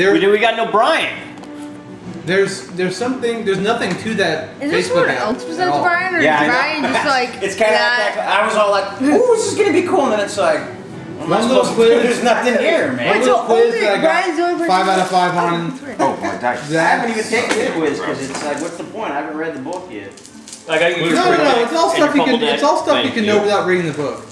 We got no Brian. There's nothing to that. Is this Facebook someone else besides Brian, or is Brian just like it's kind of that? like I was all like, "Oh, this is gonna be cool," and then it's like, one little quiz. There's nothing here, man. One little quiz that I Brian's the only got person 5 out of 5 on. Oh my gosh! I haven't even taken the quiz because it's like, what's the point? I haven't read the book yet. No, it's all stuff you can. It's all stuff you can know without reading the book.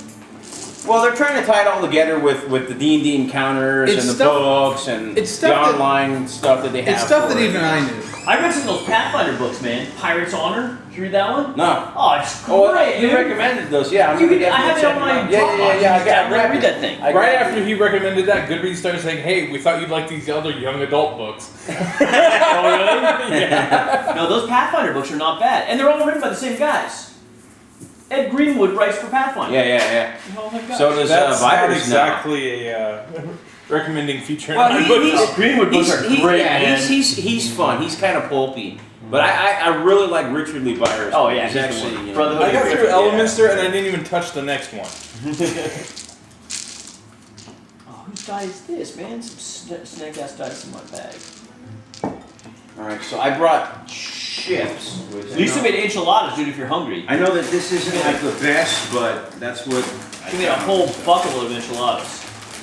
Well, they're trying to tie it all together with the D&D encounters and the books and the online stuff that they have. It's stuff that even I knew. I read some of those Pathfinder books, man. Pirate's Honor. Did you read that one? No. Oh, it's great. You recommended those, yeah. I have it on my Yeah. I got read that thing. Right after he recommended that, Goodreads started saying, "Hey, we thought you'd like these other young adult books." Oh, really? Yeah. No, those Pathfinder books are not bad, and they're all written by the same guys. Ed Greenwood writes for Pathfinder. Yeah. Oh my God. So does That's not Virus exactly a recommending feature. Well, Greenwood books are great, yeah, man. he's fun. He's kind of pulpy. But I really like Richard Lee Byers. Oh yeah, he's actually you know, I got through Elminster and I didn't even touch the next one. Oh, whose die is this, man? Some snake ass dice in my bag. Alright, so I brought chips. Lisa made enchiladas, dude, if you're hungry. I know that this isn't like the best, but that's what She made a whole bucket load of enchiladas.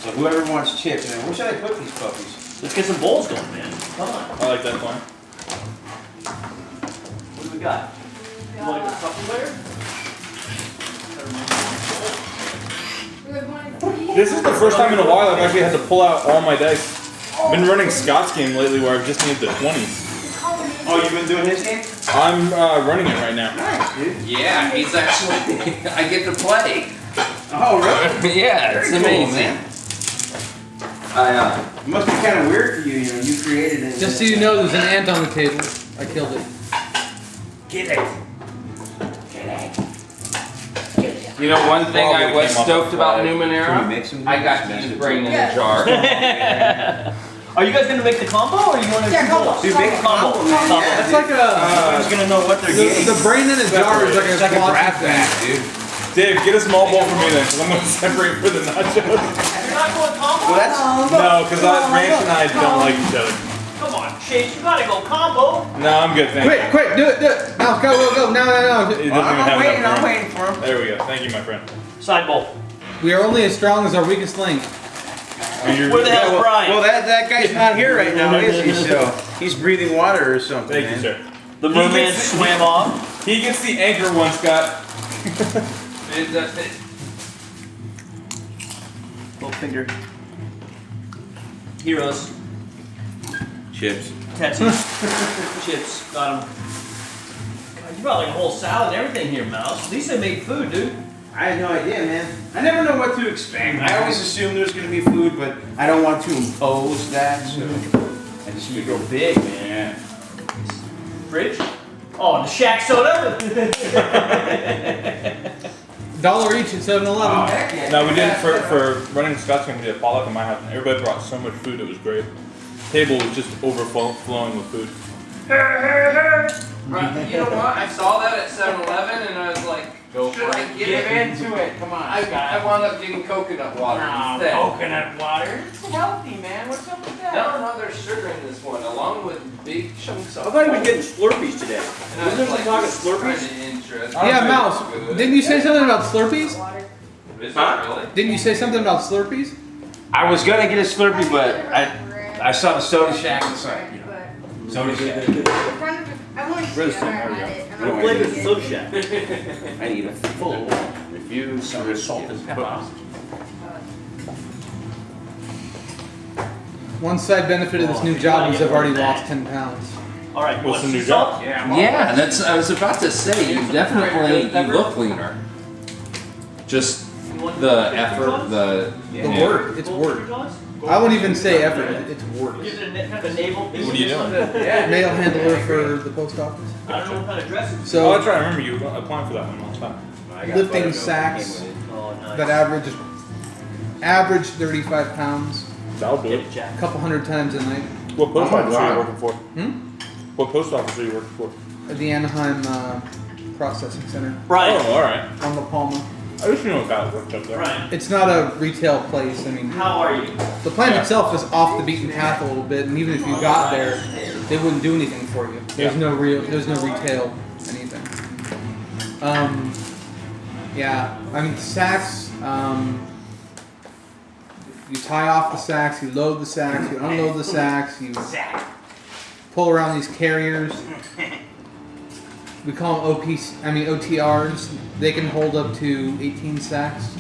So whoever wants chips, man, where should I put these puppies? Let's get some bowls going, man. Come on. I like that plan. What do we got? You want to get Tupperware? This is the first time in a while I've actually had to pull out all my dice. I've been running Scott's game lately where I've just needed the 20s. Oh, you've been doing his game? I'm running it right now. Nice, dude. Yeah, he's actually, I get to play. Oh, really? Yeah, it's Very cool, amazing. man. It must be kind of weird for you, you know, you created it. Just so you know, there's an ant on the table. I killed it. Get it. You know, one thing I was stoked about Can we Numenera, make some I got to use brain in a jar. Are you guys gonna make the combo, or you want to? Yeah, combo. Dude, make a combo, man. Yeah, It's like a. Who's gonna know what they're getting? The brain in a jar is like a grab thing. bag, dude. Dave, get a small bowl for me then, because I'm going to separate for the nachos. You're not going combo? Well, that's No, because Ranch and I don't like each other. Come on, Chase, you gotta go combo. No, I'm good, thank you. Quick, do it. Now, go. No. It doesn't even have I'm enough room. waiting for him. There we go. Thank you, my friend. Side bowl. We are only as strong as our weakest link. Where the hell's Brian? Well, that guy's not here right now, is he? So he's breathing water or something. Thank you, sir. The merman swam off. He gets the anchor one, Scott. Little finger. Heroes. Chips. Tetsu. Chips. Got him. God, you brought like a whole salad and everything here, Mouse. At least they made food, dude. I had no idea, man. I never know what to expect. I always assume there's gonna be food, but I don't want to impose that, so I just You figure. go big, man. Yeah. Fridge? Oh, the Shack soda? $1 each at 7-Eleven. Heck yeah. No, we did for running Scott's game. We did a potluck at my house, and everybody brought so much food. It was great. Table was just overflowing with food. Right, you know what? I saw that at 7-Eleven and I was like, should I get it? into it. Come on. I wound up getting coconut water instead. Coconut water. It's healthy, man. What's up with that? No, there's sugar in this one, along with big chunks of. I thought he was getting Slurpees today. And I was Isn't there like, talking this is Slurpees? kinda interesting. Yeah, Mouse. Didn't you say something about Slurpees? Is Huh? it really? Didn't you say something about Slurpees? I was gonna get a Slurpee, but I saw the soda shack inside. You know, soda shack. Where's What flavor is the soda shack? I need a full review. Some salt and pepper. One side benefit of this new job is I've already lost 10 pounds. All right, What's the some new salt? job? Yeah, that's. I was about to say. You definitely you look leaner. Just You want the some effort, croutons? the The work, it's Gold work. croutons? I wouldn't even say effort, it's work. Give it a kind of a navel. What are you doing? Mail handler for the post office. I don't know what kind of dress it's. Oh, So that's right. I remember you applying for that one last time. lifting sacks Oh, nice. that average 35 pounds, That'll do Get it. it, Jack. a couple hundred times a night. What post Oh my office are you God. working for? What post office are you working for? At the Anaheim Processing Center Brian, Oh, all right. on La Palma. I wish you know how it worked up there. Ryan, It's not a retail place. I mean, how are you? the plant itself is off the beaten path a little bit, and even if you got there, they wouldn't do anything for you. There's no retail anything. Yeah, I mean sacks. You tie off the sacks, you load the sacks, you unload the sacks, you pull around these carriers. We call them OTRs. They can hold up to 18 sacks.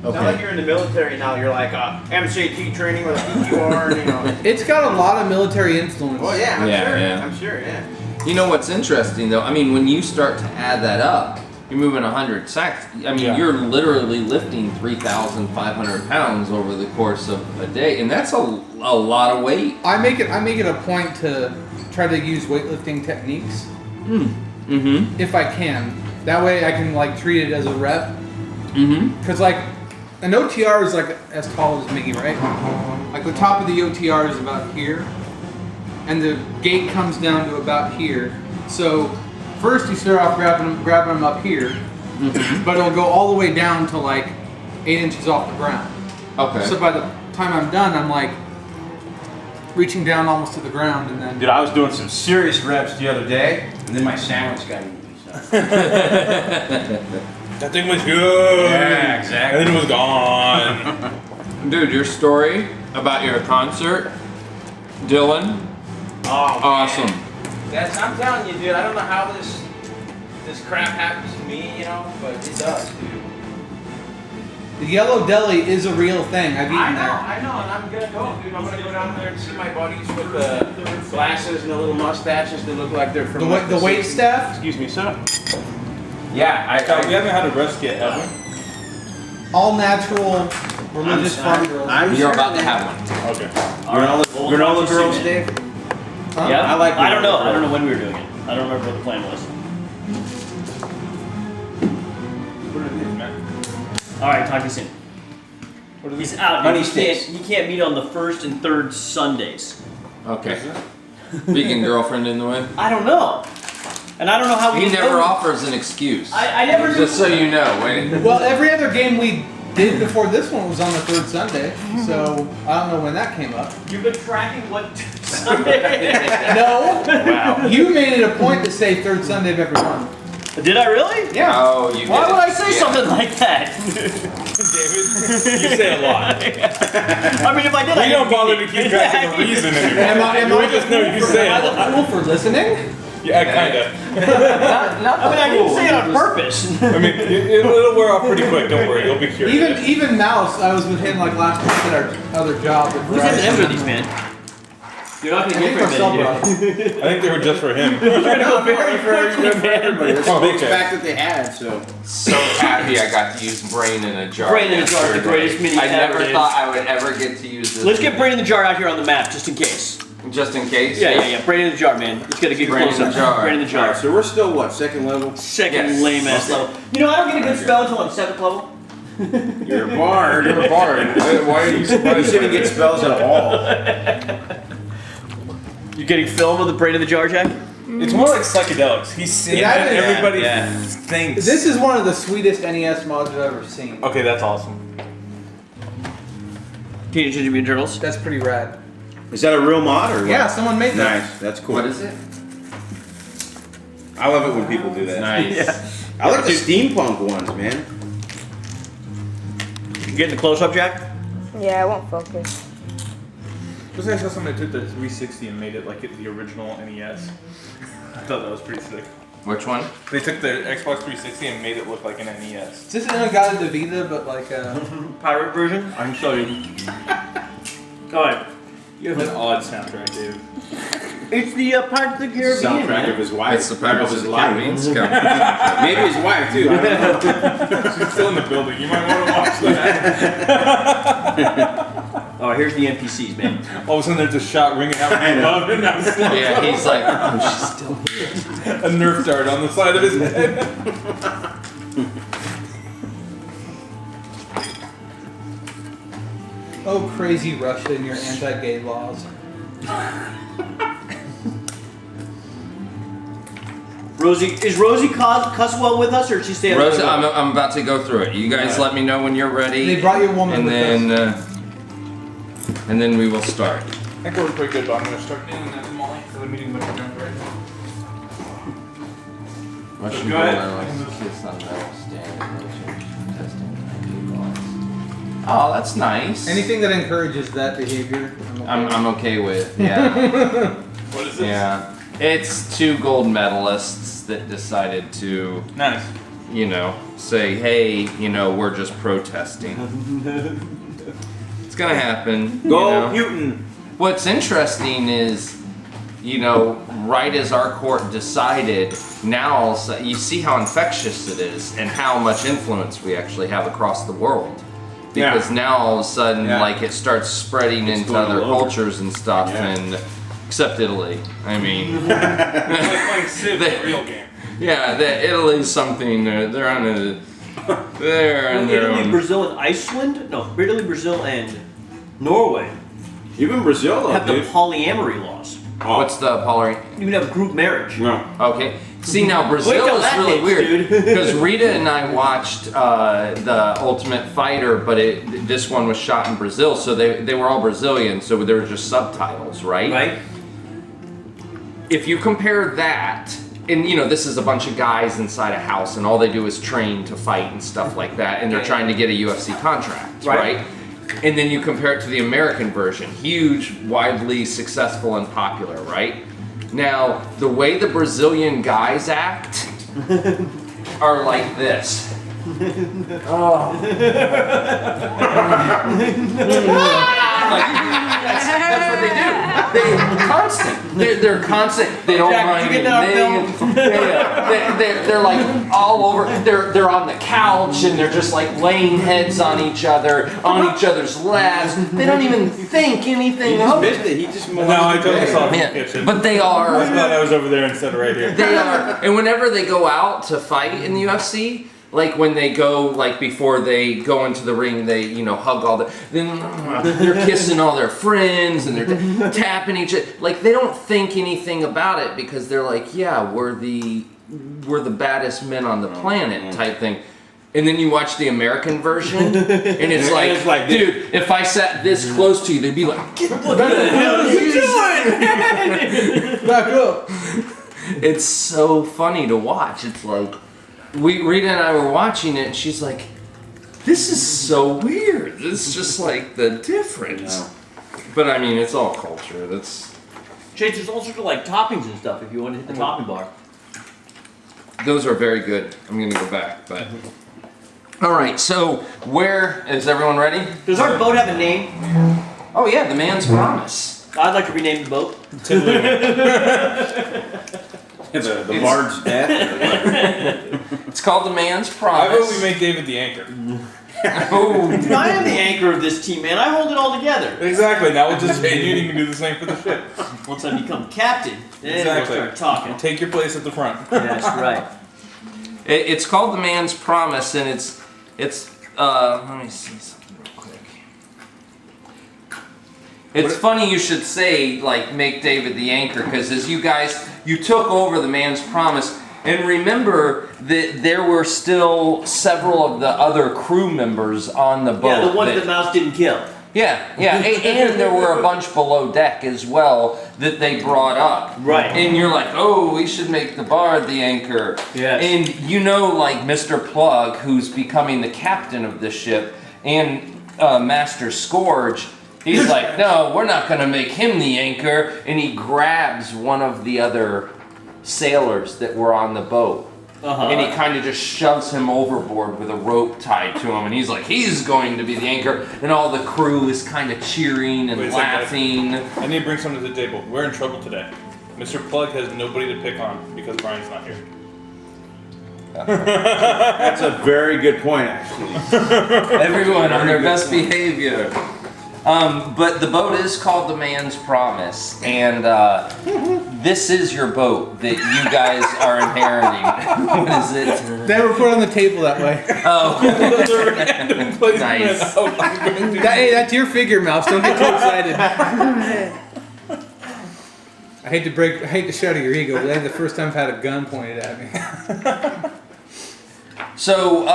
Okay. Not like you're in the military now. You're like MCT training with a PQR. You know. It's got a lot of military influence. Oh yeah, I'm Yeah, sure. yeah. I'm sure. Yeah. You know what's interesting though? I mean, when you start to add that up, you're moving 100 sacks. I mean, Yeah. you're literally lifting 3,500 pounds over the course of a day, and that's a lot of weight. I make it a point to try to use weightlifting techniques Mm-hmm. if I can. That way I can like treat it as a rep. Mm-hmm. Cause like an OTR is like as tall as me, right? Like the top of the OTR is about here, and the gate comes down to about here. So first you start off grabbing them up here, but it'll go all the way down to like 8 inches off the ground. Okay. So by the time I'm done, I'm like reaching down almost to the ground, and then Dude, I was doing some serious reps the other day, and then my sandwich got eaten. So. That thing was good. Yeah, exactly. And then it was gone. Dude, your story about your concert, Dylan, Oh, awesome. man. I'm telling you, dude. I don't know how this crap happens to me, you know, but it does, dude. the Yellow Deli is a real thing. I've eaten there. I know, and I'm gonna go, dude. I'm gonna go down there and see my buddies with the glasses and the little mustaches that look like they're from The wait 60s. staff. Excuse me, sir. Yeah, We haven't had a rest yet, have we? All natural religious farm girls. You're about to have one. Okay. Granola girls, Dave. Huh? Yeah. I like I don't know. granola I don't know when we were doing it. I don't remember what the plan was. What are these, man? All right, talk to you soon. What are He's these? out. Honey Dude. sticks. He can't meet on the first and third Sundays. Okay. Vegan girlfriend in the way? I don't know, and I don't know how we. He never offers an excuse. I never. Just so you know. Wait. Well, every other game we did before this one was on the third Sunday, so I don't know when that came up. You've been tracking what Sunday? No, Wow. you made it a point to say third Sunday of every month. Did I really? Yeah. Oh, you Why get would it. I say Yeah. something like that? David, you say a lot. I mean, if I did, We I don't didn't bother mean to it. keep track of the reason anymore. Am We just know you say Am I a lot. the fool for listening? Yeah, kinda. Not I mean, I didn't say it on purpose. I mean, it'll wear off pretty quick. Don't worry, you'll be curious. Even Mouse, I was with him like last week at our other job. Who's M&M's with these, man? You're not I gonna think get for very many. Subra. I think they were just for him. They're for everybody. It's Oh, the okay. fact that they had, so. So happy I got to use brain in a jar. Brain in a jar is the greatest mini I never ever, dude. thought I would ever get to use this. Let's get Brain in the Jar out here on the map, just in case. Just in case. Yeah. Brain in the Jar, man. Let's get a good Brain in close the up. jar. Brain in the Jar. So we're still what, second level? Second Yes. lame ass level. You know, I don't get a good spell until I'm 7th level. You're a bard. You're a bard. Why are you You surprised? shouldn't get spells at all. You getting film of the Brain in the Jar, Jack? It's more like psychedelics. He's saying Yeah, that yeah, everybody yeah. thinks. This is one of the sweetest NES mods I've ever seen. Okay, that's awesome. Teenage Ninja Mutant Turtles. That's pretty rad. Is that a real mod or what? Yeah, someone made that. Nice, that's cool. What is it? I love it when people do that. Nice. I like the steampunk ones, man. You getting the close up, Jack? Yeah, I won't focus. Was I saw somebody took the 360 and made it like the original NES? I thought that was pretty sick. Which one? They took the Xbox 360 and made it look like an NES. Is this an Elgato Vita, but like Pirate version? I can show you. Alright. You have an odd soundtrack, David. It's the Pirates of the Caribbean, Soundtrack man. of his wife. It's the Pirates of the Caribbean. Maybe his wife too. I don't know. She's still in the building. You might want to watch that. Oh, here's the NPCs, man. All of a sudden, there's a shot ringing out from above, and now it's Yeah, he's like, oh, she's still here. a Nerf dart on the side of his head. oh crazy Russia and your anti-gay laws. Rosie, is Rosie Cuswell with us, or did she stay? Rosa, I'm about to go through it. You guys let me know when you're ready. They brought your woman and with then and then we will start. I think we're pretty good, but I'm gonna start doing that Molly for the meeting with the right now. Russian Go ahead. builder likes to kiss on metal stand, testing ID. Oh, that's nice. Anything that encourages that behavior, I'm okay with. Yeah. What is this? Yeah. It's 2 gold medalists that decided to, Nice. you know, say, hey, you know, we're just protesting. It's gonna happen. Go you know? Putin. What's interesting is, you know, right as our court decided, now you see how infectious it is and how much influence we actually have across the world. Because now all of a sudden, like, it starts spreading It's into going other all over. cultures and stuff, and except Italy. I mean, Like playing Civ, They- the real game. yeah, Italy's something. They're on a. They're on their Italy, own. Brazil, and Iceland? No, Italy, Brazil, and Norway Even Brazil, though, have the dude. polyamory laws. Oh. What's the poly? You can have group marriage. No. Okay. See, now Wait Brazil till is that really hits, weird dude. because Rita and I watched the Ultimate Fighter, but this one was shot in Brazil, so they were all Brazilian, so there were just subtitles, right? Right? If you compare that, and you know, this is a bunch of guys inside a house, and all they do is train to fight and stuff like that, and they're trying to get a UFC contract, Right. right? And then you compare it to the American version, huge, widely successful and popular, right? Now, the way the Brazilian guys act are like this. Oh. Like, that's what they do. They're constant. They're constant. They don't Jack, mind did you get that on anything. They're like all over. They're on the couch and they're just like laying heads on each other, on each other's laps. They don't even think anything He just of missed it. it. He just No, I totally saw it in the Yeah, kitchen. but they I are. thought I was over there instead of right here. They are, and whenever they go out to fight in the UFC, like when they go, like before they go into the ring, they, you know, hug all the, then they're kissing all their friends and they're tapping each other. Like they don't think anything about it because they're like, yeah, we're the baddest men on the planet type thing. And then you watch the American version, and it's like, dude, if I sat this close to you, they'd be like, What the hell are you doing? back up. It's so funny to watch. It's like, Rita and I were watching it, and she's like, this is so weird. It's just like the difference. But I mean, it's all culture. That's Chase, there's all sorts of like toppings and stuff if you want to hit the topping bar. those are very good. I'm gonna go back, but all right. So where is everyone ready? Does our boat have a name? Oh yeah, the man's promise. I'd like to rename the boat. The bard's death. It's called the man's I promise. vote we make David the anchor. Oh, Dude, I am the anchor of this team, man. I hold it all together. Exactly. Now we'll just change it. You can do the same for the ship. Once I become captain, then Exactly. we'll start talking. Take your place at the front. That's right. it's called the man's promise, and it's let me see something real quick. It's funny you should say, like, make David the anchor, because as you took over the man's promise, and remember that there were still several of the other crew members on the boat. Yeah, the ones that Mouse didn't kill. Yeah, and there were a bunch below deck as well that they brought up. Right. And you're like, oh, we should make the bard the anchor. Yes. And you know, like Mr. Plug, who's becoming the captain of the ship, and Master Scourge, he's like, no, we're not going to make him the anchor. And he grabs one of the other sailors that were on the boat. And he kind of just shoves him overboard with a rope tied to him, and he's like, he's going to be the anchor, and all the crew is kind of cheering and Wait a second, laughing. I need to bring something to the table. We're in trouble today. Mr. Plug has nobody to pick on because Brian's not here. That's a very good point, actually. Everyone on their best behavior. But the boat is called the Man's Promise, and this is your boat that you guys are inheriting. What is it? They were put on the table that way. Oh, nice. Hey, that's your figure, Mouse. Don't get too excited. I hate to shatter your ego, but that's the first time I've had a gun pointed at me. So,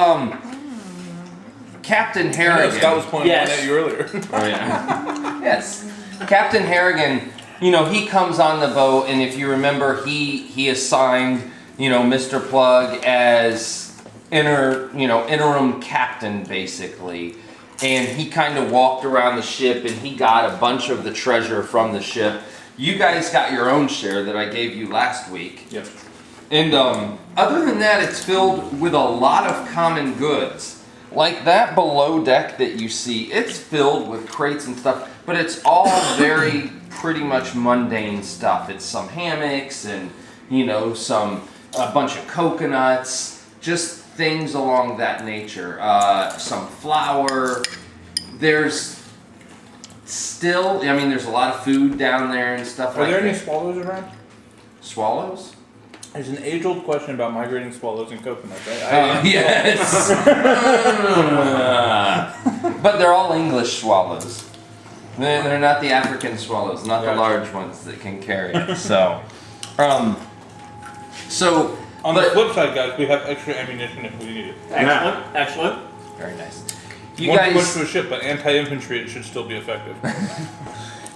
Captain I know Harrigan. Scott was pointing Yes. one at you earlier. Oh yeah. Yes. Captain Harrigan, he comes on the boat, and if you remember, he assigned, Mr. Plug as interim captain, basically. And he kind of walked around the ship, and he got a bunch of the treasure from the ship. You guys got your own share that I gave you last week. Yep. And other than that, it's filled with a lot of common goods. Like that below deck that you see, it's filled with crates and stuff, but it's all very pretty much mundane stuff. It's some hammocks and, a bunch of coconuts, just things along that nature. Some flour. There's still, there's a lot of food down there and stuff Are like there any that. swallows around? Swallows? There's an age-old question about migrating swallows and coconuts. Yes. But they're all English swallows. They're not the African swallows, not the Gotcha. large ones that can carry it. So, On the but- flip side, guys, we have extra ammunition if we need it. Excellent. Excellent. very nice. You One too much guys, to a ship, but anti-infantry, it should still be effective.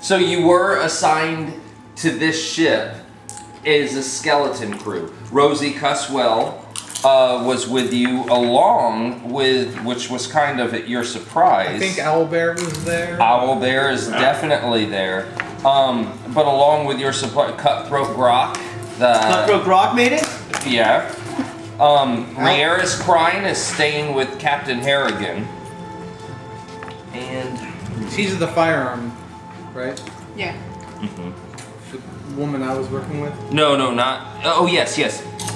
so you were assigned to this ship as a skeleton crew. Rosie Cuswell was with you, along with, which was kind of at your surprise. I think Owlbear was there. Owlbear is definitely there. But along with your supply, Cutthroat Grok. Cutthroat Grok made it? Yeah. Rieris Crine is staying with Captain Harrigan. And She's the firearm, right? Yeah. The woman I was working with. no, not. Oh yes.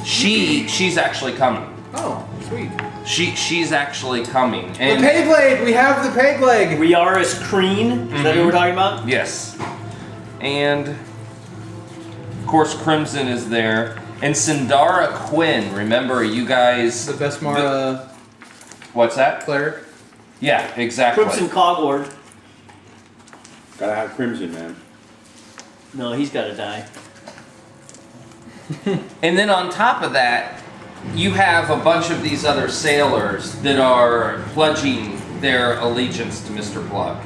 She's actually coming. Oh, sweet. She's actually coming. The And peg leg. We have the peg leg. Rieris Crine. Is that who we're talking about? yes. And of course Crimson is there. And Sindara Quinn. Remember, you guys. The Besmara What's that? cleric. Yeah, exactly. Crimson Cogward. Gotta have Crimson, man. No, he's got to die. And then on top of that, you have a bunch of these other sailors that are pledging their allegiance to Mr. Plug.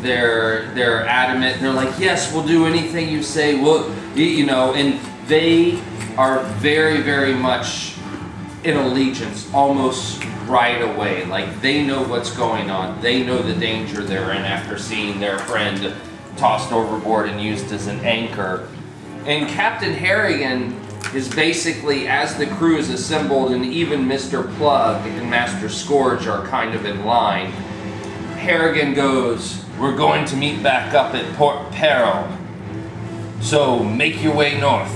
They're adamant. They're like, yes, we'll do anything you say. We'll, and they are very, very much in allegiance almost right away. Like they know what's going on. They know the danger they're in after seeing their friend tossed overboard and used as an anchor. And Captain Harrigan is basically, as the crew is assembled, and even Mr. Plug and Master Scourge are kind of in line, Harrigan goes, we're going to meet back up at Port Peril. So make your way north.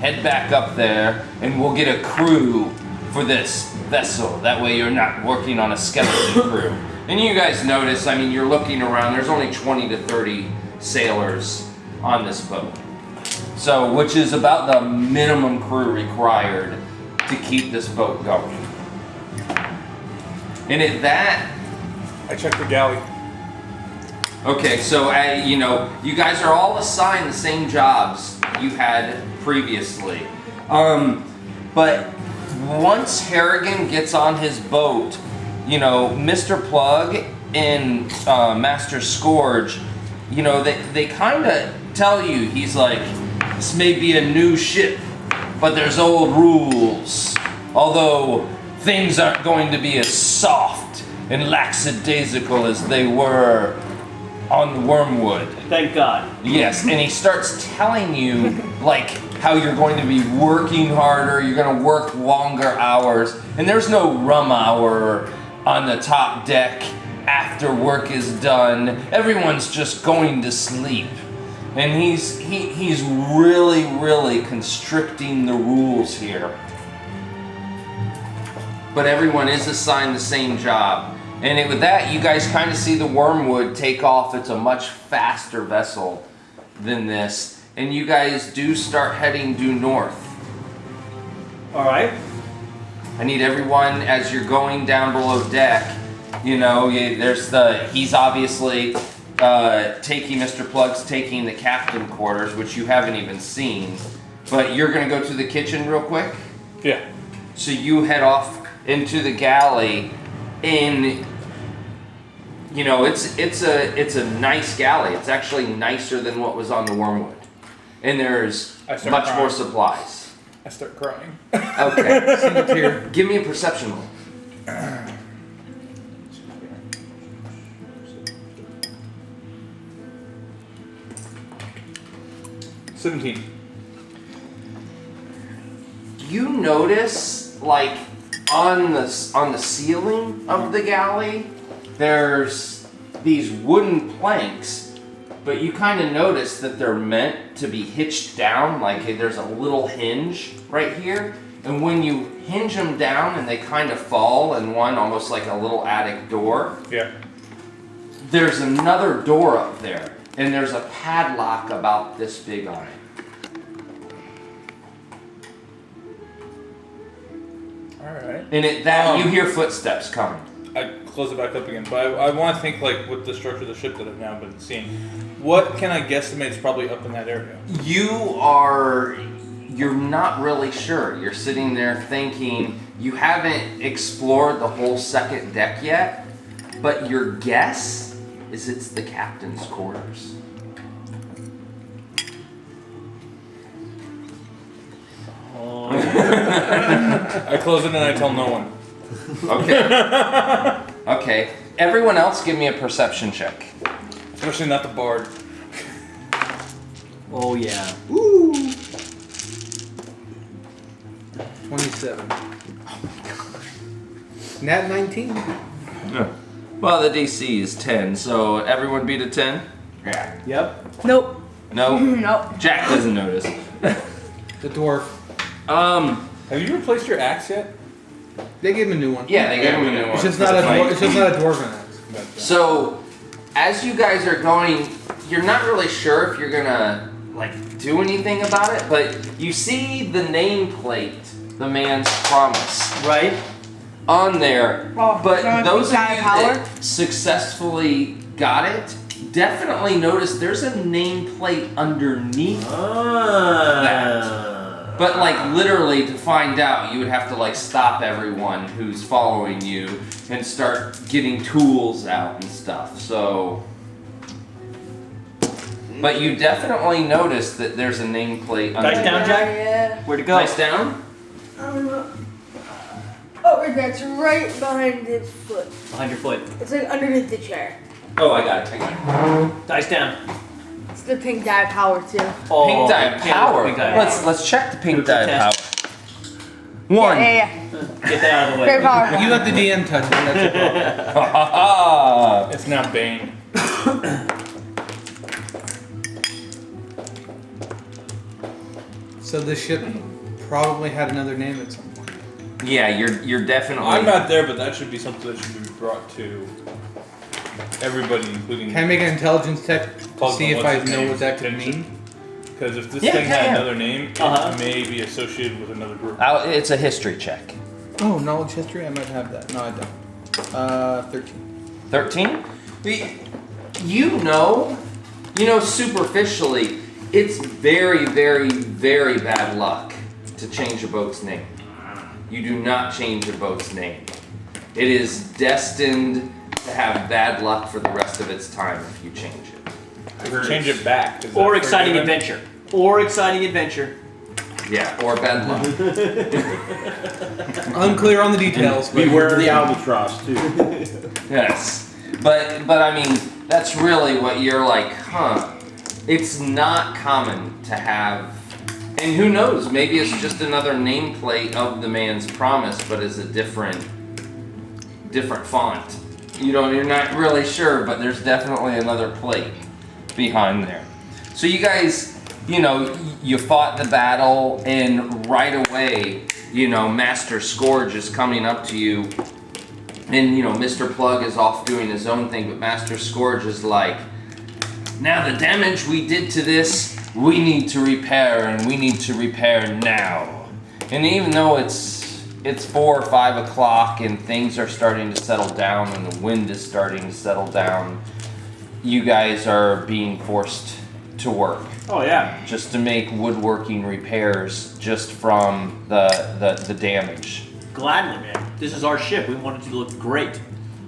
Head back up there, and we'll get a crew for this vessel. That way you're not working on a skeleton crew. And you guys notice, you're looking around, there's only 20 to 30 sailors on this boat. So, which is about the minimum crew required to keep this boat going. And at that, I checked the galley. okay, so you guys are all assigned the same jobs you had previously. But once Harrigan gets on his boat, Mr. Plug and Master Scourge, they kind of tell you, he's like, this may be a new ship, but there's old rules. Although things aren't going to be as soft and lackadaisical as they were on the Wormwood. Thank God. Yes, and he starts telling you, like, how you're going to be working harder, you're going to work longer hours, and there's no rum hour on the top deck after work is done. Everyone's just going to sleep. And he's really, really constricting the rules here. But everyone is assigned the same job. And with that, you guys kind of see the Wormwood take off. It's a much faster vessel than this. And you guys do start heading due north. All right. I need everyone, as you're going down below deck, he's obviously Mr. Plug's taking the captain quarters, which you haven't even seen. But you're gonna go to the kitchen real quick. Yeah. So you head off into the galley, and you know it's a nice galley. It's actually nicer than what was on the Wormwood, and there's much more supplies. I start crying. Okay. Single tier. Give me a perception roll. 17. You notice, like, on the ceiling of the galley, there's these wooden planks, but you kind of notice that they're meant to be hitched down, like there's a little hinge right here, and when you hinge them down and they kind of fall in one, almost like a little attic door, Yeah. there's another door up there, and there's a padlock about this big on it. Alright. And at that, you hear footsteps coming. I close it back up again, but I want to think, like, with the structure of the ship that I've now been seeing, what can I guesstimate is probably up in that area? You're not really sure. You're sitting there thinking, you haven't explored the whole second deck yet, but your guess is it's the captain's quarters. I close it and I tell no one. Okay. Okay. Everyone else give me a perception check. Especially not the bard. Oh yeah. Woo! 27. Nat 19. Well, the DC is 10, so everyone beat a 10? Yeah. Yep. Nope. No? Nope. Jack doesn't notice. The dwarf. Have you replaced your axe yet? They gave him a new one. Yeah, they gave him a new one. It's just not a dwarven axe. So, as you guys are going, you're not really sure if you're gonna like do anything about it, but you see the nameplate, the man's promise, Right. on there. Oh, But someone those of you got power? that successfully got it definitely notice there's a nameplate underneath that. But like literally to find out, you would have to like stop everyone who's following you and start getting tools out and stuff. So, but you definitely notice that there's a nameplate Dice underneath. down, Jack. Yeah. Where'd it go? Nice down. Oh, that's right behind his foot. Behind your foot. It's like underneath the chair. Oh, I got it. I got it. Dice down. It's the pink dye power too. Oh, Pink dye can't look power. pink dye. Let's check the pink Quick dye power. test. One. Yeah. Get that out of the Very way. powerful. You let the DM touch it. That's your problem. Ha ha ha. It's now Bane. So this ship probably had another name at some point. Yeah, you're definitely. I'm not there, but that should be something that should be brought to everybody, including. Can I make an intelligence check to Pug see if I Master know what that could Scourge. mean? Because if this Yeah, thing yeah, had yeah. another name, it may be associated with another group. It's a history check. Oh, knowledge history? I might have that. No, I don't. 13. 13? You know superficially, it's very, very, very bad luck to change a boat's name. You do not change a boat's name. It is destined to have bad luck for the rest of its time if you change it. Change it back. Is Or that exciting forgiven? adventure. Or exciting adventure. Yeah, or bad luck. Unclear on the details. But Beware the albatross too. Yes. But I mean, that's really what you're like, huh? It's not common to have, and who knows, maybe it's just another nameplate of the man's promise, but is a different font. You're not really sure, but there's definitely another plate behind there. So you guys, you fought the battle, and right away, Master Scourge is coming up to you. And, Mr. Plug is off doing his own thing, but Master Scourge is like, now the damage we did to this, we need to repair, and we need to repair now. And even though it's 4 or 5 o'clock and things are starting to settle down and the wind is starting to settle down, you guys are being forced to work. Oh yeah. Just to make woodworking repairs just from the damage. Gladly, man. This is our ship. We want it to look great.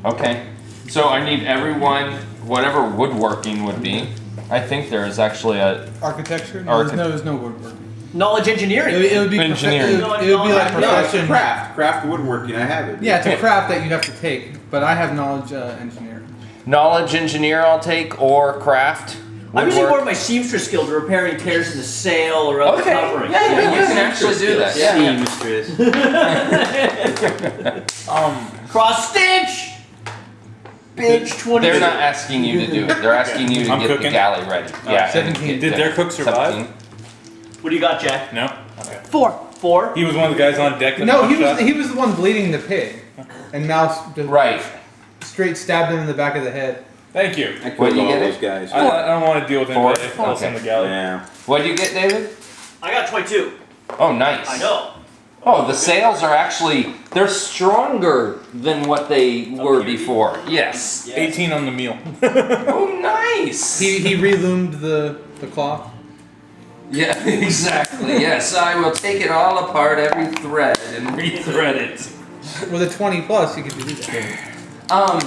Okay. So I need everyone, whatever woodworking would be. I think there is actually a Architecture? No, there's no woodworking. Knowledge engineering. It would be Engineering. It would be like No, it's a profession. craft woodworking. I have it. Yeah, it's a craft that you'd have to take, but I have knowledge engineering. knowledge engineer I'll take, or craft. I'm using woodwork. more of my seamstress skill to repairing tears in the sail or other Okay. covering. Yeah, you can actually do that. Yeah. Seamstress. Cross stitch. Page 20. They're not asking you to do it. They're asking you to I'm get cooking. the galley ready. Yeah. 17. Did their cook survive? 17. What do you got, Jack? No. Okay. 4. 4. He was one of the guys on deck. That No, he shot. was the one bleeding the pig, and Mouse just Right. straight stabbed him in the back of the head. Thank you. I What killed do you all get those it? guys. I don't want to deal with Four? anybody else Okay. in the galley. Yeah. What do you get, David? I got 22. Oh, nice. I know. Oh, the sails are actually, they're stronger than what they were before. Yes. 18 on the meal. Oh, nice. He reloomed the cloth. Yeah, exactly. Yes, I will take it all apart, every thread, and rethread it. With a 20 plus, you could do that.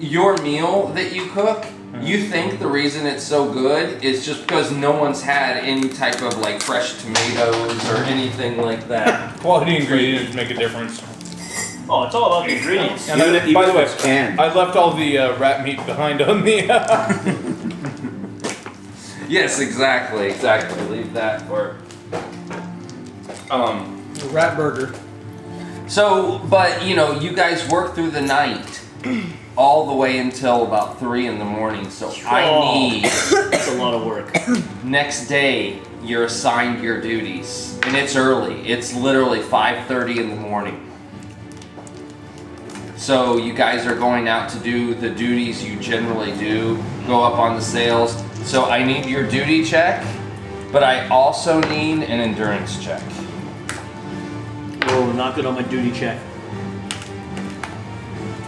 Your meal that you cook, you think the reason it's so good is just because no one's had any type of like fresh tomatoes or anything like that. Quality ingredients make a difference. Oh, it's all about the ingredients. And Even I, if- by the even way, if it's canned. I left all the rat meat behind on the. Yes, exactly. Leave that for. A rat burger. So, but you know, you guys work through the night all the way until about 3 in the morning. So I Oh. need That's a lot of work. next day you're assigned your duties, and it's early. It's literally 5:30 in the morning. So you guys are going out to do the duties you generally do. Go up on the sails. So I need your duty check, but I also need an endurance check. Oh, not good on my duty check.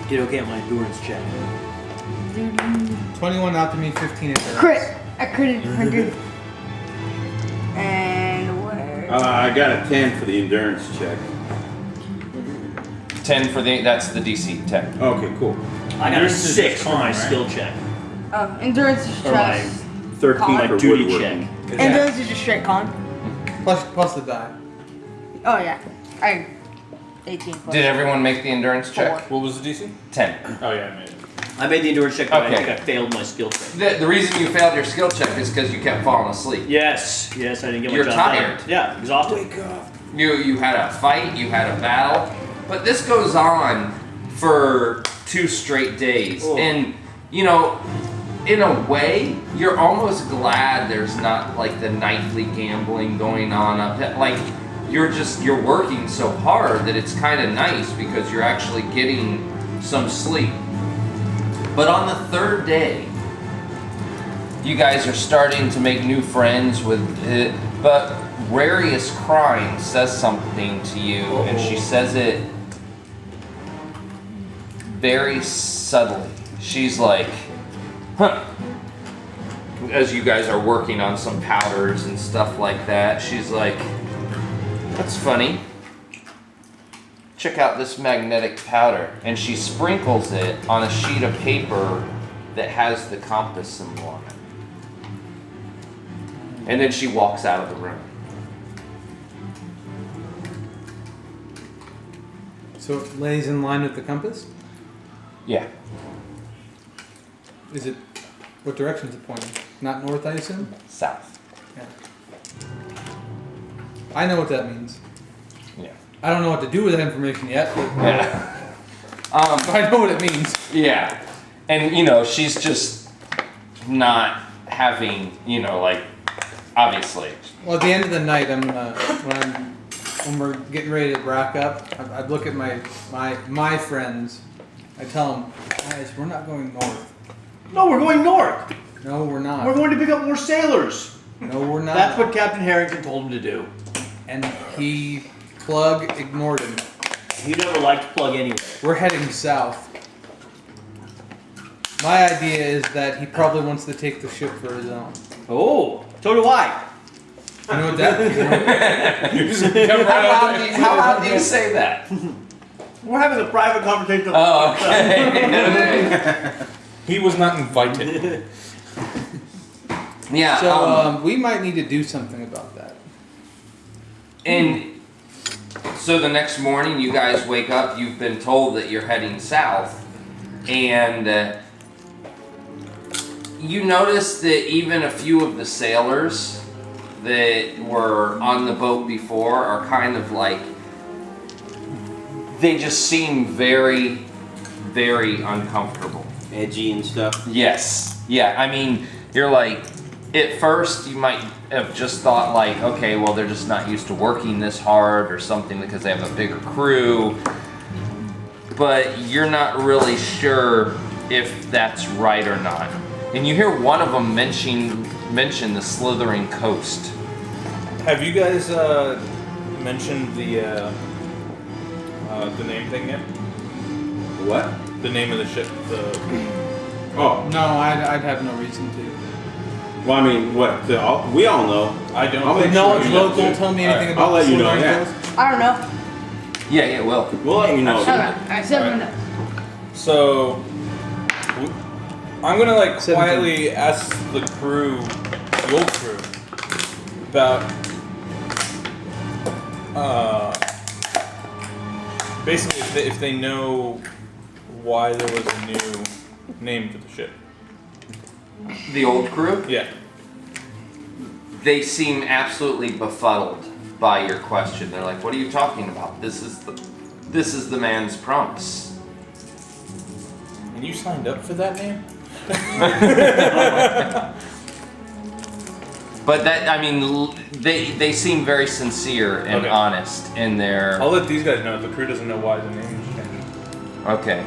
Did okay on my endurance check. 21 out to me, 15 at the Crit. I critted 100. And where? I got a 10 for the endurance check. 10 for that's the DC 10. Okay, cool. I got a Yours is 6 for con, my right? skill check. Endurance is Or my just 13 My for duty woodworking. check. endurance is just straight con. plus the die. Oh yeah. I 18 plus. Did everyone make the endurance check? What was the DC? 10. Oh yeah, I made it. I made the endurance check, but I Okay. think I failed my skill check. The reason you failed your skill check is because you kept falling asleep. Yes, I didn't get my You're job tired. done. Yeah, exhausted. You had a fight, you had a battle, but this goes on for 2 straight days. Oh. And, you know, in a way, you're almost glad there's not like the nightly gambling going on up there. Like, you're working so hard that it's kind of nice because you're actually getting some sleep. But on the 3rd day, you guys are starting to make new friends with it, but Rarius Crying says something to you, and she says it very subtly. She's like, huh. As you guys are working on some powders and stuff like that, she's like, that's funny. Check out this magnetic powder. And she sprinkles it on a sheet of paper that has the compass symbol on it. And then she walks out of the room. So it lays in line with the compass? Yeah. Is it, what direction is it pointing? Not north, I assume? South. Yeah. I know what that means. Yeah. I don't know what to do with that information yet, but Yeah. I know what it means. Yeah. And, you know, she's just not having, you know, like, obviously. Well, at the end of the night, when we're getting ready to rack up, I look at my friends. I tell them, guys, we're not going north. No, we're going north. No, we're not. We're going to pick up more sailors. No, we're not. That's what Captain Harrington told him to do. And Plug ignored him. He never liked Plug anyway. We're heading south. My idea is that he probably wants to take the ship for his own. Oh, so do I. You know what that? You just come right out there. How loud do you say that? We're having a private conversation. Oh, okay. He was not invited. Yeah. So we might need to do something about that. And so the next morning, you guys wake up. You've been told that you're heading south, and you notice that even a few of the sailors that were on the boat before are kind of like, they just seem very, very uncomfortable. Edgy and stuff. Yes. Yeah. I mean, you're like, at first you might have just thought like, okay, well, they're just not used to working this hard or something because they have a bigger crew. But you're not really sure if that's right or not. And you hear one of them mention the slithering coast. Have you guys mentioned the name thing yet? What? The name of the ship. Oh, No, I'd have no reason to. well, I mean, what? We all know. I don't. I'll The make knowledge sure you know, local too. tell me anything Alright, about I'll let the you know, Slithering yeah. Coast? I don't know. Yeah, will. We'll let you know. Okay. I said Alright. no. So, I'm gonna like 17. quietly ask the crew, the old crew, about basically if they know why there was a new name for the ship. The old crew, Yeah. they seem absolutely befuddled by your question. They're like, "What are you talking about? This is the man's promise." And you signed up for that name? But that, I mean, they seem very sincere and Okay. honest in their. I'll let these guys know. The crew doesn't know why the name was changed. Okay.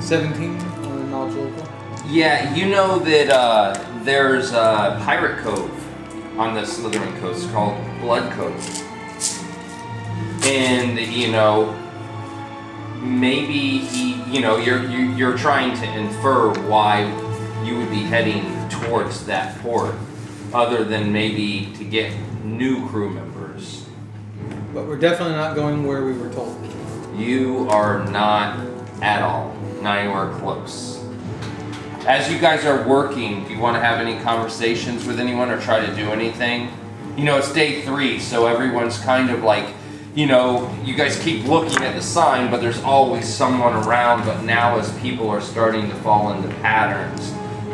$17 on knowledge local. Yeah, you know that there's a pirate cove on the Slithering Coast called Blood Cove. And, you know, maybe you're trying to infer why you would be heading towards that port, other than maybe to get new crew members. But we're definitely not going where we were told. You are not at all, not anywhere close. As you guys are working, do you want to have any conversations with anyone or try to do anything? You know, it's day 3, so everyone's kind of like, you know, you guys keep looking at the sign, but there's always someone around. But now as people are starting to fall into patterns,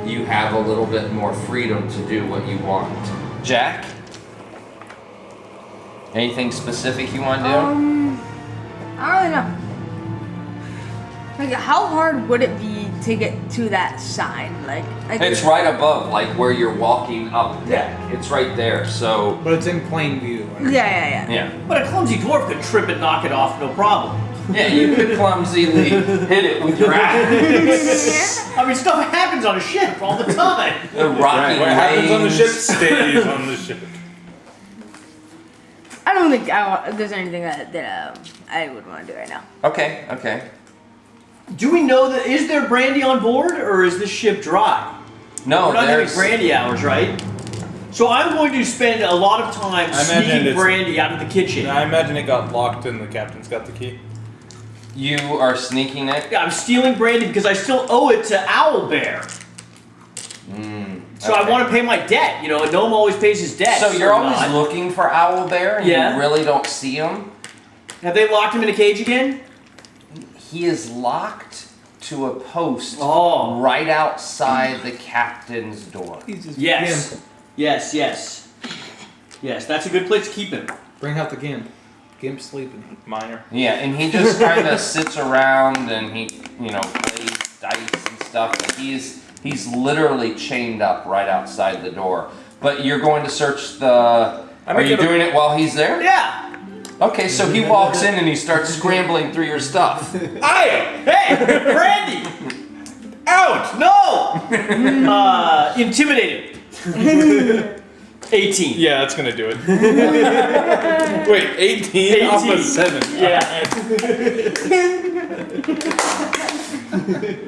you have a little bit more freedom to do what you want. Jack? Anything specific you want to do? I don't really know. Like, how hard would it be to get to that sign? Like It's right above, like where you're walking up deck. It's right there, so But it's in plain view. Yeah. yeah. But a clumsy dwarf could trip and knock it off, no problem. Yeah, you could clumsily hit it with your axe. I mean, stuff happens on a ship all the time. The rocky What happens on the ship waves. stays on the ship. I don't think there's anything that I would want to do right now. Okay. Do we know that, is there brandy on board, or is this ship dry? No, We're not having there's brandy hours, right? So I'm going to spend a lot of time I imagine sneaking it's- brandy out of the kitchen. I imagine it got locked and the captain's got the key. you are sneaking it. Yeah, I'm stealing brandy because I still owe it to Owlbear. So I Okay. want to pay my debt. You know, a gnome always pays his debt. So you're always not. looking for Owlbear, and Yeah. you really don't see him. Have they locked him in a cage again? He is locked to a post Oh. right outside the captain's door. He's just Yes. Gimp. Yes. Yes, that's a good place to keep him. Bring out the Gimp. Gimp's sleeping. Minor. Yeah, and he just kind of sits around and he, you know, plays dice and stuff. But he's literally chained up right outside the door. But you're going to search the. Are you doing it while he's there? Yeah. Okay, so he walks in and he starts scrambling through your stuff. Hey, brandy! Out! No! Intimidated. 18. Yeah, that's gonna do it. Wait, 18 off of 7. Yeah.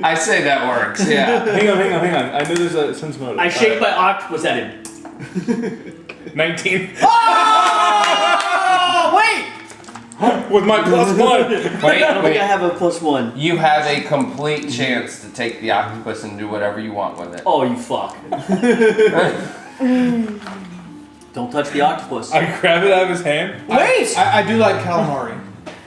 I say that works. Yeah. Hang on. I know there's a sense motive. I shake my octopus at him. 19. Oh, wait! With my +1. I don't think Wait. I have a +1. You have a complete chance to take the octopus and do whatever you want with it. Oh, you fuck. Don't touch the octopus. I grab it out of his hand Wait! I do like calamari.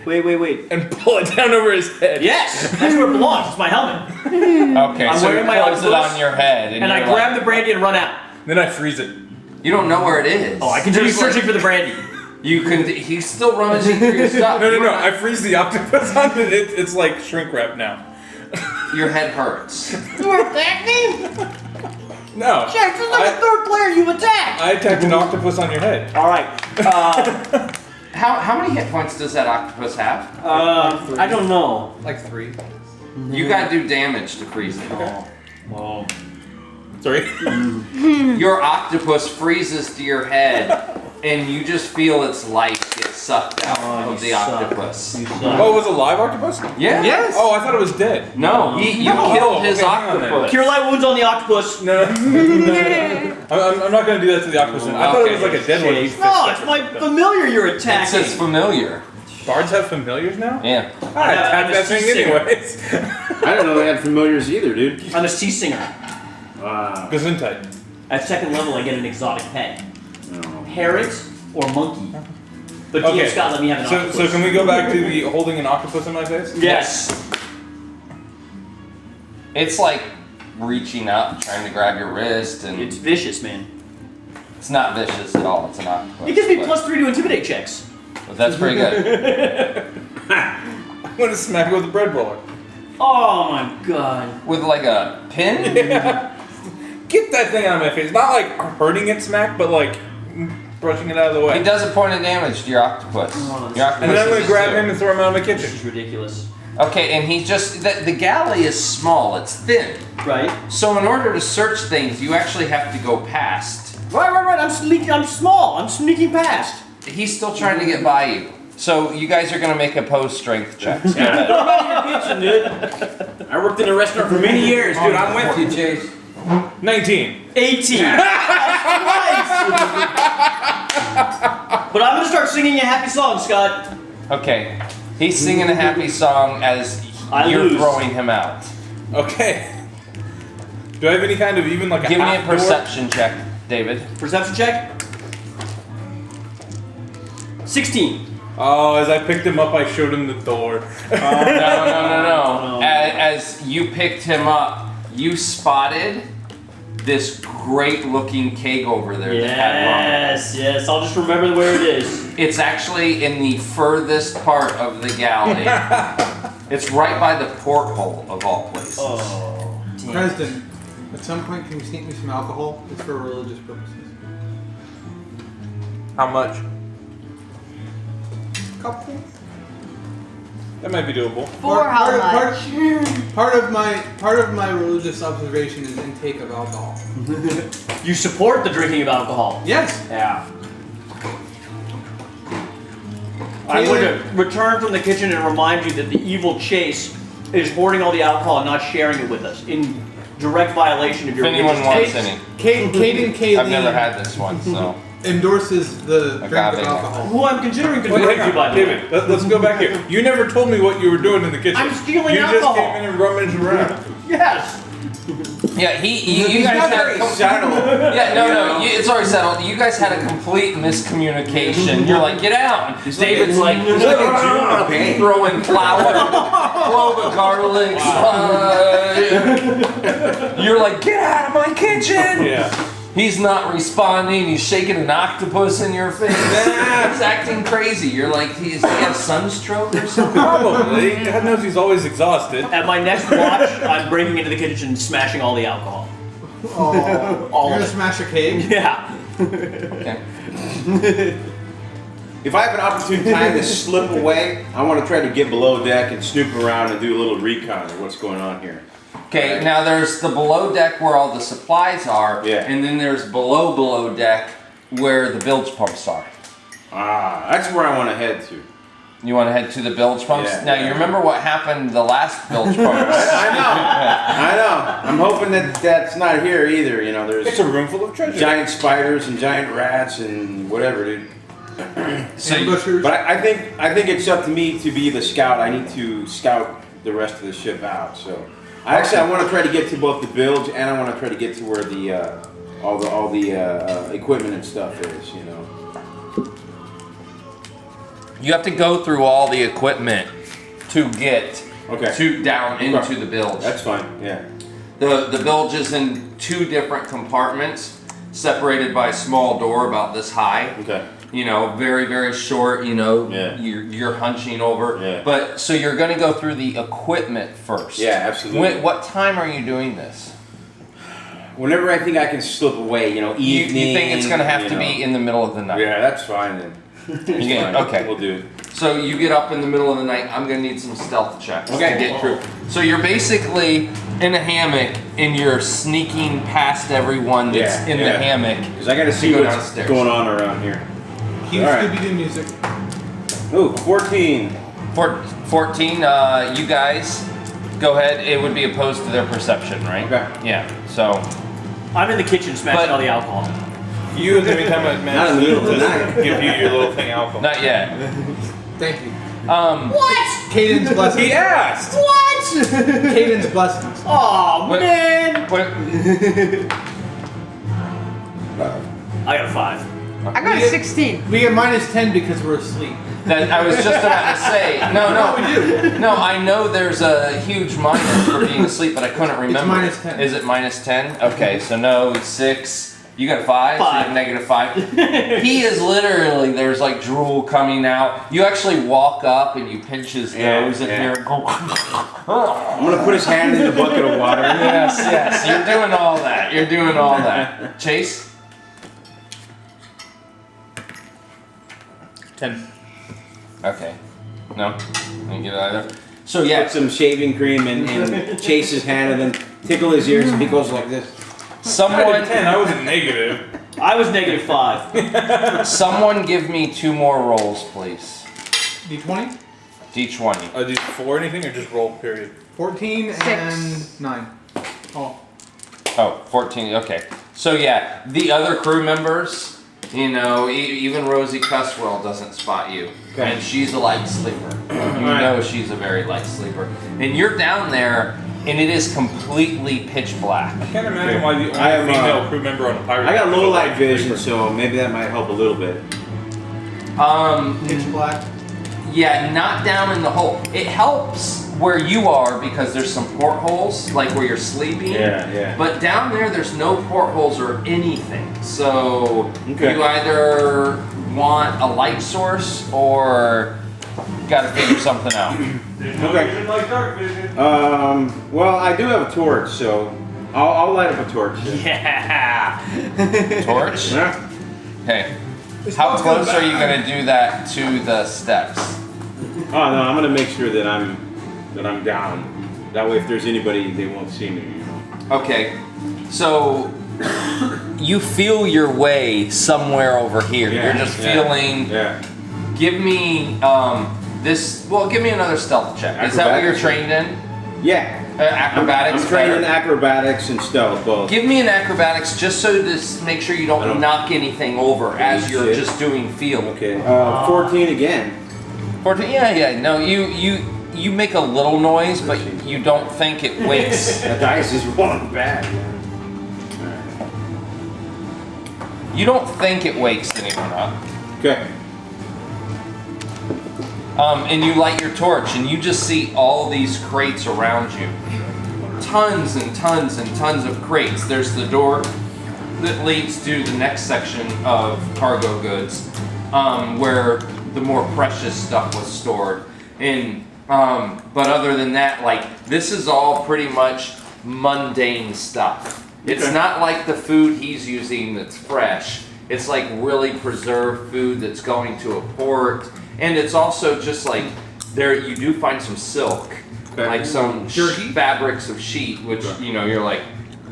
Wait. and pull it down over his head. Yes! That's where it belongs. It's my helmet. Okay, I'm so you wearing my close it octopus, on your head, And I you're grab like, the brandy and run out. Then I freeze it. You don't know where it is. Oh, I continue There's like- searching for the brandy. You can. He's still rummaging through your stuff. No. I freeze the octopus on it. It's like shrink wrap now. Your head hurts. You attacked me? No. Jack, you're like the third player you attacked. I attacked an octopus on your head. Alright. How many hit points does that octopus have? I don't know. Like 3. You gotta do damage to freeze it. Well, Sorry. Your octopus freezes to your head, and you just feel its life get sucked out of the octopus. you suck. Oh, it was a live octopus? Yeah. Yes. Oh, I thought it was dead. No, you killed his okay, hang on then. octopus. Cure light wounds on the octopus. No. I'm not gonna do that to the octopus. I thought it was like a dead one. You fixed No, it. it's my familiar you're It attacking. says familiar. Bards have familiars now? Yeah. I attacked that thing anyways. I don't know they had familiars either, dude. I'm a sea singer. Wow. Gesundheit. At second level, I get an exotic pet. No. Parrot or monkey. But Okay. DM Scott let me have an octopus. So can we go back to the holding an octopus in my face? Yes. It's like reaching up, trying to grab your wrist, and It's vicious, man. it's not vicious at all. It's an octopus. It gives me but- +3 to intimidate checks. But that's pretty good. I'm gonna smack it with a bread roller. Oh my god. With like a pin? Yeah. Get that thing out of my face. Not like hurting it smack, but like brushing it out of the He way. does a point of damage to your octopus. Oh, Your octopus And then I'm gonna is grab zero. him and throw him out of my This kitchen. is ridiculous. Okay, and he just the galley is small. It's thin. Right? So in order to search things, you actually have to go past. Right. I'm small. I'm sneaking past. He's still trying to get by you. So you guys are gonna make opposed strength checks. Go ahead. I worked in a restaurant for many years, dude. I'm with you, Chase. 19. 18. But I'm gonna start singing a happy song, Scott. Okay, he's singing a happy song as I you're lose. throwing him out. Okay. Do I have any kind of even like a Give me a half door? perception check, David. Perception check. 16. Oh, as I picked him up, I showed him the door. No. As you picked him up, you spotted this great-looking keg over there that had ramen. Yes. I'll just remember where it is. It's actually in the furthest part of the galley. It's right by the porthole of all places. Oh, damn. President, at some point, can you sneak me some alcohol? It's for religious purposes. How much? Couple. That might be doable. For how much? Part of my religious observation is intake of alcohol. You support the drinking of alcohol. Yes. Yeah. I'm going to return from the kitchen and remind you that the evil Chase is hoarding all the alcohol and not sharing it with us in direct violation of If your anyone religious wants taste. any, Caden Kaylee I've never had this one, so. endorses the drink of Agave. alcohol. Who I'm considering Wait, converting hang to, by on, the way. David. Let's go back here. You never told me what you were doing in the kitchen. I'm stealing you alcohol. just came in and rummaged around. Yes. Yeah, you guys Not had very subtle. Yeah, no, it's already settled. You guys had a complete miscommunication. You're like, get out. David's like, Okay. throwing flour, clove of garlic. You're like, get out of my kitchen. Yeah. He's not responding. He's shaking an octopus in your face. He's acting crazy. You're like, does he have sunstroke or something? Probably. God knows he's always exhausted. At my next watch, I'm breaking into the kitchen and smashing all the alcohol. Oh, All you're of gonna it. smash a cake? Yeah. Okay. If I have an opportune time to slip away, I want to try to get below deck and snoop around and do a little recon of what's going on here. Okay, now there's the below deck where all the supplies are, Yeah. and then there's below deck where the bilge pumps are. Ah, that's where I want to head to. You want to head to the bilge pumps? Yeah, Now, yeah. you remember what happened the last bilge pumps? I know. I'm hoping that that's not here either. You know, It's there's a room full of treasure. giant spiders and giant rats and whatever, dude. So, Ambushers. But I think it's up to me to be the scout. I need to scout the rest of the ship out. So I want to try to get to both the bilge and I want to try to get to where the all the equipment and stuff is. You know. you have to go through all the equipment to get Okay. down into the bilge. That's fine. Yeah. The bilge is in 2 different compartments, separated by a small door about this high. Okay. You know, very, very short, you know, Yeah. you're hunching over. Yeah. But, so you're going to go through the equipment first. Yeah, absolutely. What time are you doing this? Whenever I think I can slip away, you know, evening. You think it's going to have you to know. be in the middle of the night? Yeah, that's fine then. Yeah, okay. We'll do it. So you get up in the middle of the night. I'm going to need some stealth checks Okay. to get through. So you're basically in a hammock and you're sneaking past everyone that's Yeah, in yeah. the hammock. Because I got to see go what's downstairs. going on around here. Cue All right. Scooby-Doo music. Ooh, 14. 14, you guys, go ahead. It would be opposed to their perception, right? Okay. Yeah, so. I'm in the kitchen smashing But- all the alcohol. You in the meantime Not in the managed middle of the night. to give you your little thing alcohol. Not yet. Thank you. What? Caden's blessings. He asked! What? Caden's blessings. Oh What- man! What? I got a 5. I got a 16. We get -10 because we're asleep. That, I was just about to say. No, we do. No, I know there's a huge minus for being asleep, but I couldn't remember. -10. Is it -10? Okay, so no, 6. You got a 5? So you have 5. -5. He is literally, there's like drool coming out. You actually walk up and you pinch his nose and yeah. hear it go. I'm going to put his hand in the bucket of water. Yes, you're doing all that. You're doing all that. Chase? 10. Okay. No? Didn't get it either. So yeah, Put some shaving cream in Chase's hand and then tickle his ears and he goes like this. I someone did 10, I wasn't negative. I was -5. someone give me 2 more rolls, please. D20, D20. Are these for anything or just roll, period? 14, Six. and 9. Oh. Oh, 14. Okay. So yeah, the other crew members, you know, even Rosie Cuswell doesn't spot you. Okay. And she's a light sleeper. You Alright. know she's a very light sleeper. And you're down there and it is completely pitch black. I can't imagine why the only I am, female crew member on a pirate I got ship low is a light light vision, sleeper. so maybe that might help a little bit. Pitch black. Yeah, not down in the hole. It helps where you are because there's some portholes, like where you're sleeping. Yeah. But down there, there's no portholes or anything. So Okay. you either want a light source or got to figure something out. Okay. Well, I do have a torch, so I'll light up a torch. Yeah. Torch? Yeah. Okay. How close are you going to do that to the steps? Oh no, I'm gonna make sure that I'm down. That way, if there's anybody, they won't see me. You know. Okay. So you feel your way somewhere over here. Yeah, You're just yeah, feeling. Yeah. Give me this. Well, give me another stealth check. Is that what you're trained in? Yeah. Acrobatics. I'm trained in better? acrobatics and stealth both. Give me an acrobatics just so to make sure you I don't don't- knock anything over as you're Shit. just doing field. Okay. 14 again. 14. Yeah. No, you make a little noise, but you don't think it wakes. That dice is rolling bad. You don't think it wakes anyone up. Okay. And you light your torch, and you just see all these crates around you. Tons and tons and tons of crates. There's the door that leads to the next section of cargo goods, where the more precious stuff was stored. And but other than that, like this is all pretty much mundane stuff. It's Okay. not like the food he's using that's fresh. It's like really preserved food that's going to a port. And it's also just like there you do find some silk, Okay. like some Jerky? fabrics of sheet, which Okay. you know you're like,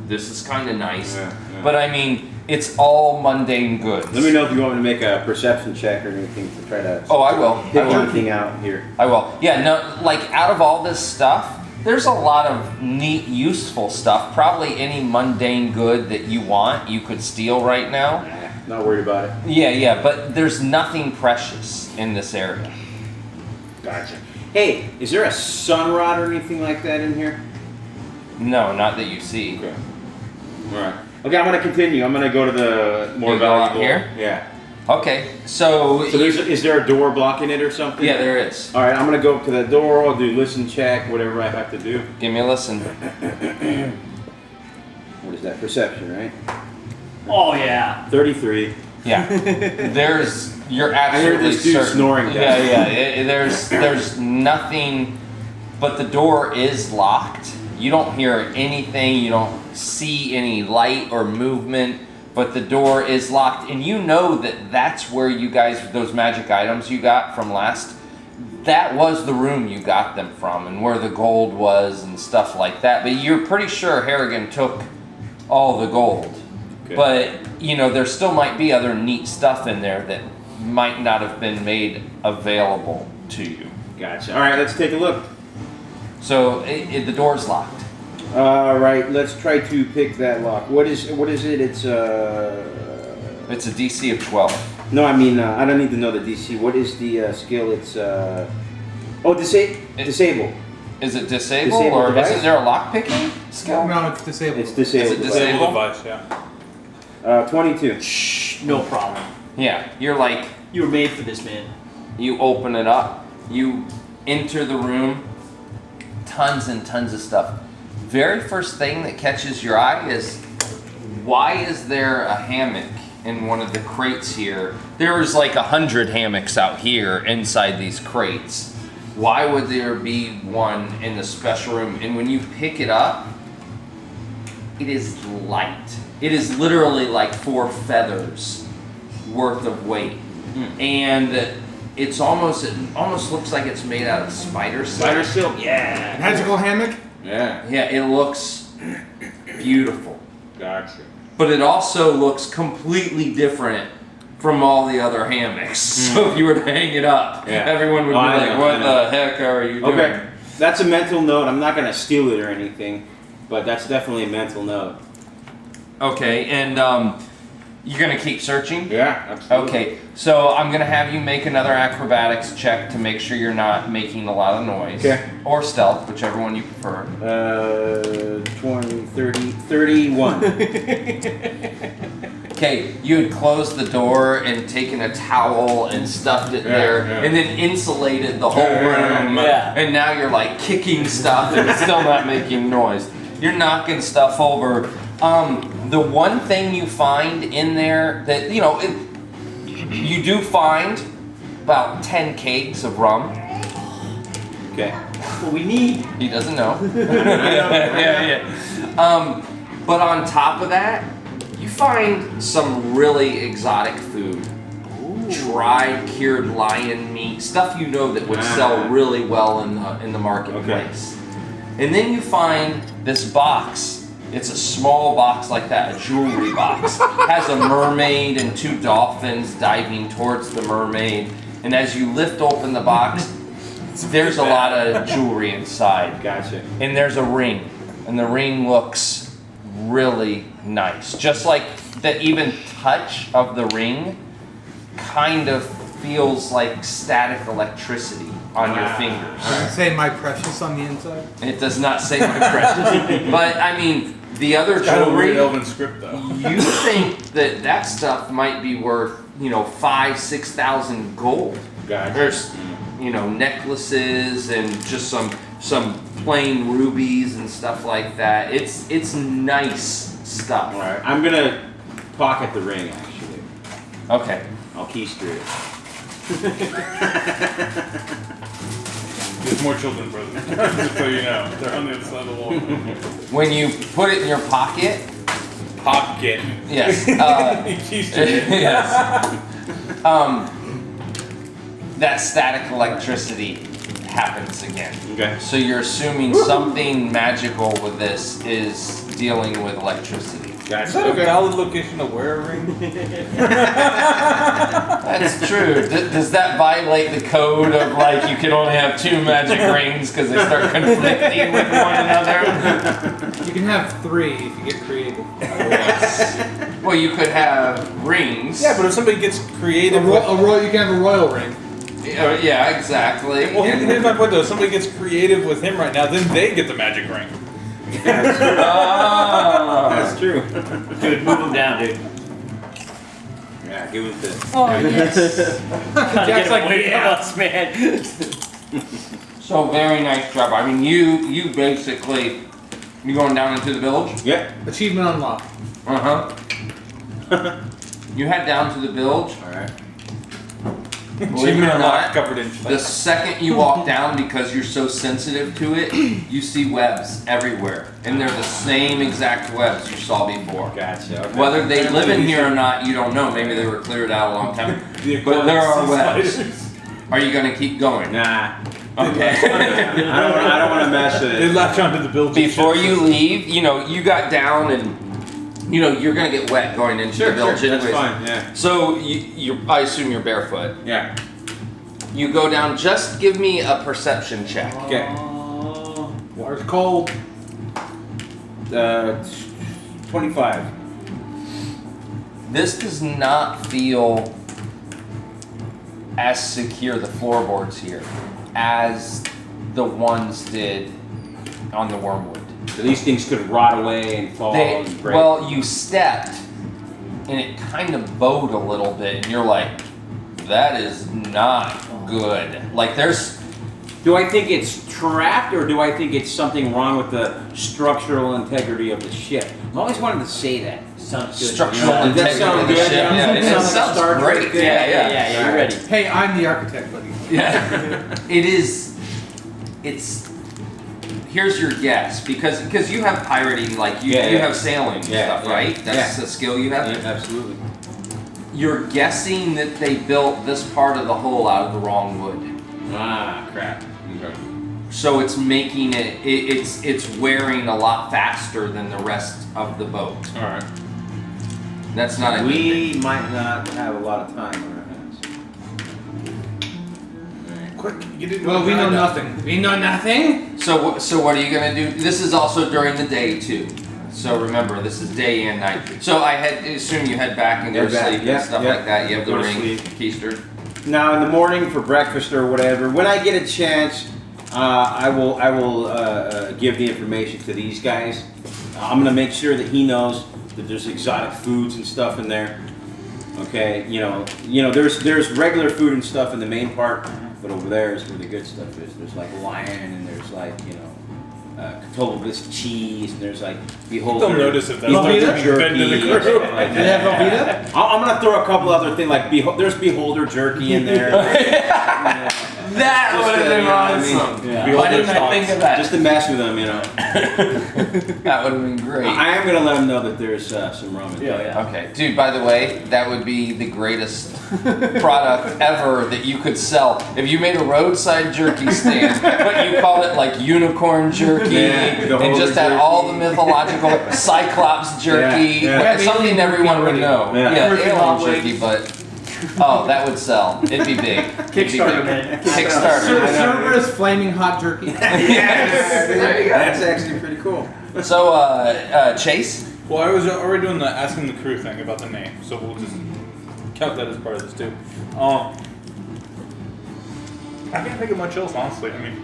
this is kind of nice. Yeah. But I mean, It's all mundane goods. Let me know if you want me to make a perception check or anything to try to Oh, I will. pick I will. anything out here. I will. Yeah, no, like out of all this stuff, there's a lot of neat, useful stuff. Probably any mundane good that you want, you could steal right now. Nah, not worried about it. Yeah, but there's nothing precious in this area. Gotcha. Hey, is there a sun rod or anything like that in here? No, not that you see. Okay. All right. Okay, I'm gonna continue. I'm gonna go to the more You go out valuable. here? Yeah. Okay, so Is there a door blocking it or something? yeah, there is. All right, I'm gonna go up to the door. I'll do listen check, whatever I have to do. Give me a listen. What is that? Perception, right? Oh yeah. 33. Yeah, you're I heard absolutely this dude certain. snoring down. Yeah. There's nothing, but the door is locked. You don't hear anything. You don't see any light or movement. But the door is locked, and you know that that's where you guys, those magic items you got from last, that was the room you got them from, and where the gold was and stuff like that. But you're pretty sure Harrigan took all the gold. Okay. But, you know, there still might be other neat stuff in there that might not have been made available to you. Gotcha. All right, let's take a look. So the door's locked. All right, let's try to pick that lock. What is it? It's It's a DC of 12. No, I mean I don't need to know the DC. What is the skill? It's disable. Is it disable, Disable or device? isn't there a lock picking skill? No, it's disabled. It's disabled. Is it device. disabled? Device, yeah. 22. Shh. No problem. Yeah, you're like, You were made for this, man. you open it up, you enter the room, tons and tons of stuff. Very first thing that catches your eye is, why is there a hammock in one of the crates here? There was like 100 hammocks out here inside these crates. Why would there be one in the special room? And when you pick it up, it is light. It is literally like 4 feathers worth of weight. And it almost looks like it's made out of spider silk. Spider silk. Yeah. Magical hammock? Yeah. Yeah, it looks beautiful. Gotcha. But it also looks completely different from all the other hammocks. So if you were to hang it up, Yeah. everyone would be I like, know, what I know. the heck are you doing? Okay, that's a mental note. I'm not gonna steal it or anything, but that's definitely a mental note. Okay, and you're going to keep searching? Yeah, absolutely. Okay, so I'm going to have you make another acrobatics check to make sure you're not making a lot of noise. Okay. Or stealth, whichever one you prefer. 20, 30, 31. Okay, you had closed the door and taken a towel and stuffed it there, yeah. and then insulated the whole Yeah, room. yeah. And now you're like kicking stuff and it's still not making noise. You're knocking stuff over. The one thing you find in there that, you know, you do find about 10 kegs of rum. Okay. What we need. He doesn't know. yeah. But on top of that, you find some really exotic food. Dried, cured lion meat, stuff you know that would sell really well in the marketplace. And then you find this box. It's a small box like that, a jewelry box. Has a mermaid and 2 dolphins diving towards the mermaid. And as you lift open the box, there's a lot of jewelry inside. Gotcha. And there's a ring. And the ring looks really nice. Just like the even touch of the ring kind of feels like static electricity on your fingers. Does it say my precious on the inside? It does not say my precious. But I mean, the other Kind of weird jewelry, elven script though. you think that stuff might be worth, 5,000-6,000 gold. Gotcha. There's, necklaces and just some plain rubies and stuff like that. It's nice stuff. All right. I'm gonna pocket the ring actually. Okay. I'll keister it. There's more children, brother. Just so you know. They're on the other side of the wall. When you put it in your pocket, Pocket. yes. Yes. That static electricity happens again. Okay. So you're assuming something magical with this is dealing with electricity. Gotcha. Is that a valid location to wear a ring? That's true. Does that violate the code of like you can only have 2 magic rings because they start conflicting with one another? You can have 3 if you get creative. Well, you could have rings. Yeah, but if somebody gets creative, You can have a royal ring. Yeah, exactly. well, here's my point though. If somebody gets creative with him right now, then they get the magic ring. That's true. Dude, move him down, dude. Yeah, give it this. Oh yes. Jack's like, wait for us, man. So very nice job. I mean, you basically you going down into the village. Yeah. Achievement unlocked. You head down to the village. All right. Believe it or not, Covered in the second you walk down, because you're so sensitive to it, you see webs everywhere, and they're the same exact webs you saw before. Gotcha. Okay. Whether they live in here or not, you don't know. Maybe they were cleared out a long time. But there are webs. Are you gonna keep going? Nah. Okay. I don't want to mess with They it. latch onto the building. Before you leave, you got down and you're gonna get wet going into the village That's anyways. fine. Yeah. So I assume you're barefoot. Yeah. You go down. Just give me a perception check. Okay. Water's cold. 25. This does not feel as secure, the floorboards here, as the ones did on the Wormwood. So these things could rot away and fall and break. Well, you stepped, and it kind of bowed a little bit, and you're like, that is not good. Like there's... Do I think it's trapped, or do I think it's something wrong with the structural integrity of the ship? I've always wanted to say that. Sounds good. structural Does that integrity sound of the good? ship. Yeah, Yeah, it it sounds like a sounds Star Trek great. thing. Yeah. You're ready. Hey, I'm the architect, buddy. Yeah. It is. It's. Here's your guess, because you have pirating, like you have sailing and stuff, right? That's a skill you have. Yeah, absolutely. You're guessing that they built this part of the hull out of the wrong wood, Ah, crap. Okay. so it's making it's wearing a lot faster than the rest of the boat. All right. That's not a good thing. We might not have a lot of time on our hands. Quick, get into Well, the we know dry dock. nothing. We know nothing. So what are you gonna do? This is also during the day too. So remember, this is day and night. So I assume you head back and go to Head back, sleep yeah, and stuff yeah. like that. You have the Go to ring sleep. keistered. Now in the morning for breakfast or whatever, when I get a chance, I will give the information to these guys. I'm gonna make sure that he knows that there's exotic foods and stuff in there. Okay, there's regular food and stuff in the main part, but over there is where the good stuff is. There's like lion, and there's like Katolicus cheese, and there's like beholder. They'll notice if that's Velveeta? not been to the jerky and crew. stuff like Do they have that. Velveeta? I'm gonna throw a couple other things like there's beholder jerky in there. That Just would have to, been you know what I mean? awesome. Yeah. Why didn't I think of that? Just to mess with them, That would have been great. I am gonna let them know that there's some rum in there. Yeah. Okay, dude, by the way, that would be the greatest product ever that you could sell. If you made a roadside jerky stand, but you called it like unicorn jerky, Yeah, the and just whole had jerky. all the mythological Cyclops jerky, Yeah, yeah. something everyone would know. Yeah. Yeah, Turkey alien hot jerky, but oh, that would sell. It'd be big. Kickstarter, man. Kickstarter. Cerberus flaming hot jerky. Yes! There you go. That's actually pretty cool. So, Chase? Well, I was already doing the asking the crew thing about the name, so we'll just count that as part of this too. I can't think of much else, honestly. I mean,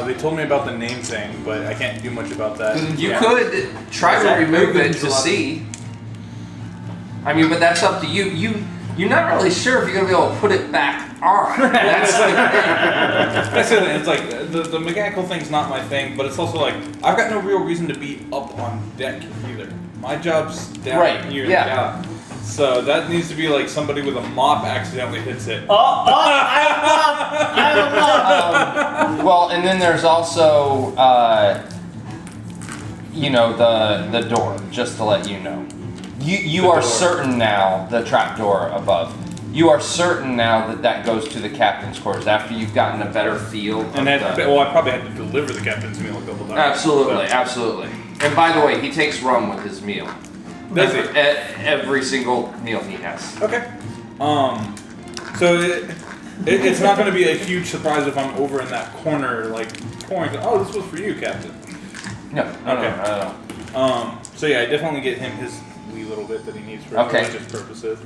they told me about the name thing, but I can't do much about that. You Yeah. could try to remove it to see. I mean, but that's up to you. You're not really sure if you're gonna be able to put it back on. That's That's it. It's like the mechanical thing's not my thing, but it's also like I've got no real reason to be up on deck either. My job's down Right, here. yeah. Down. So that needs to be like somebody with a mop accidentally hits it. well, and then there's also, the door. Just to let you know, you are door. certain now the trap door above. You are certain now that goes to the captain's quarters after you've gotten a better feel. And of that, the- well, I probably had to deliver the captain's meal a couple times. Absolutely, So- absolutely. And by the way, he takes rum with his meal. Does he? Every single meal he has. Okay. So it's not going to be a huge surprise if I'm over in that corner, like pouring. Oh, this was for you, Captain. No. Okay. So yeah, I definitely get him his wee little bit that he needs for religious purposes.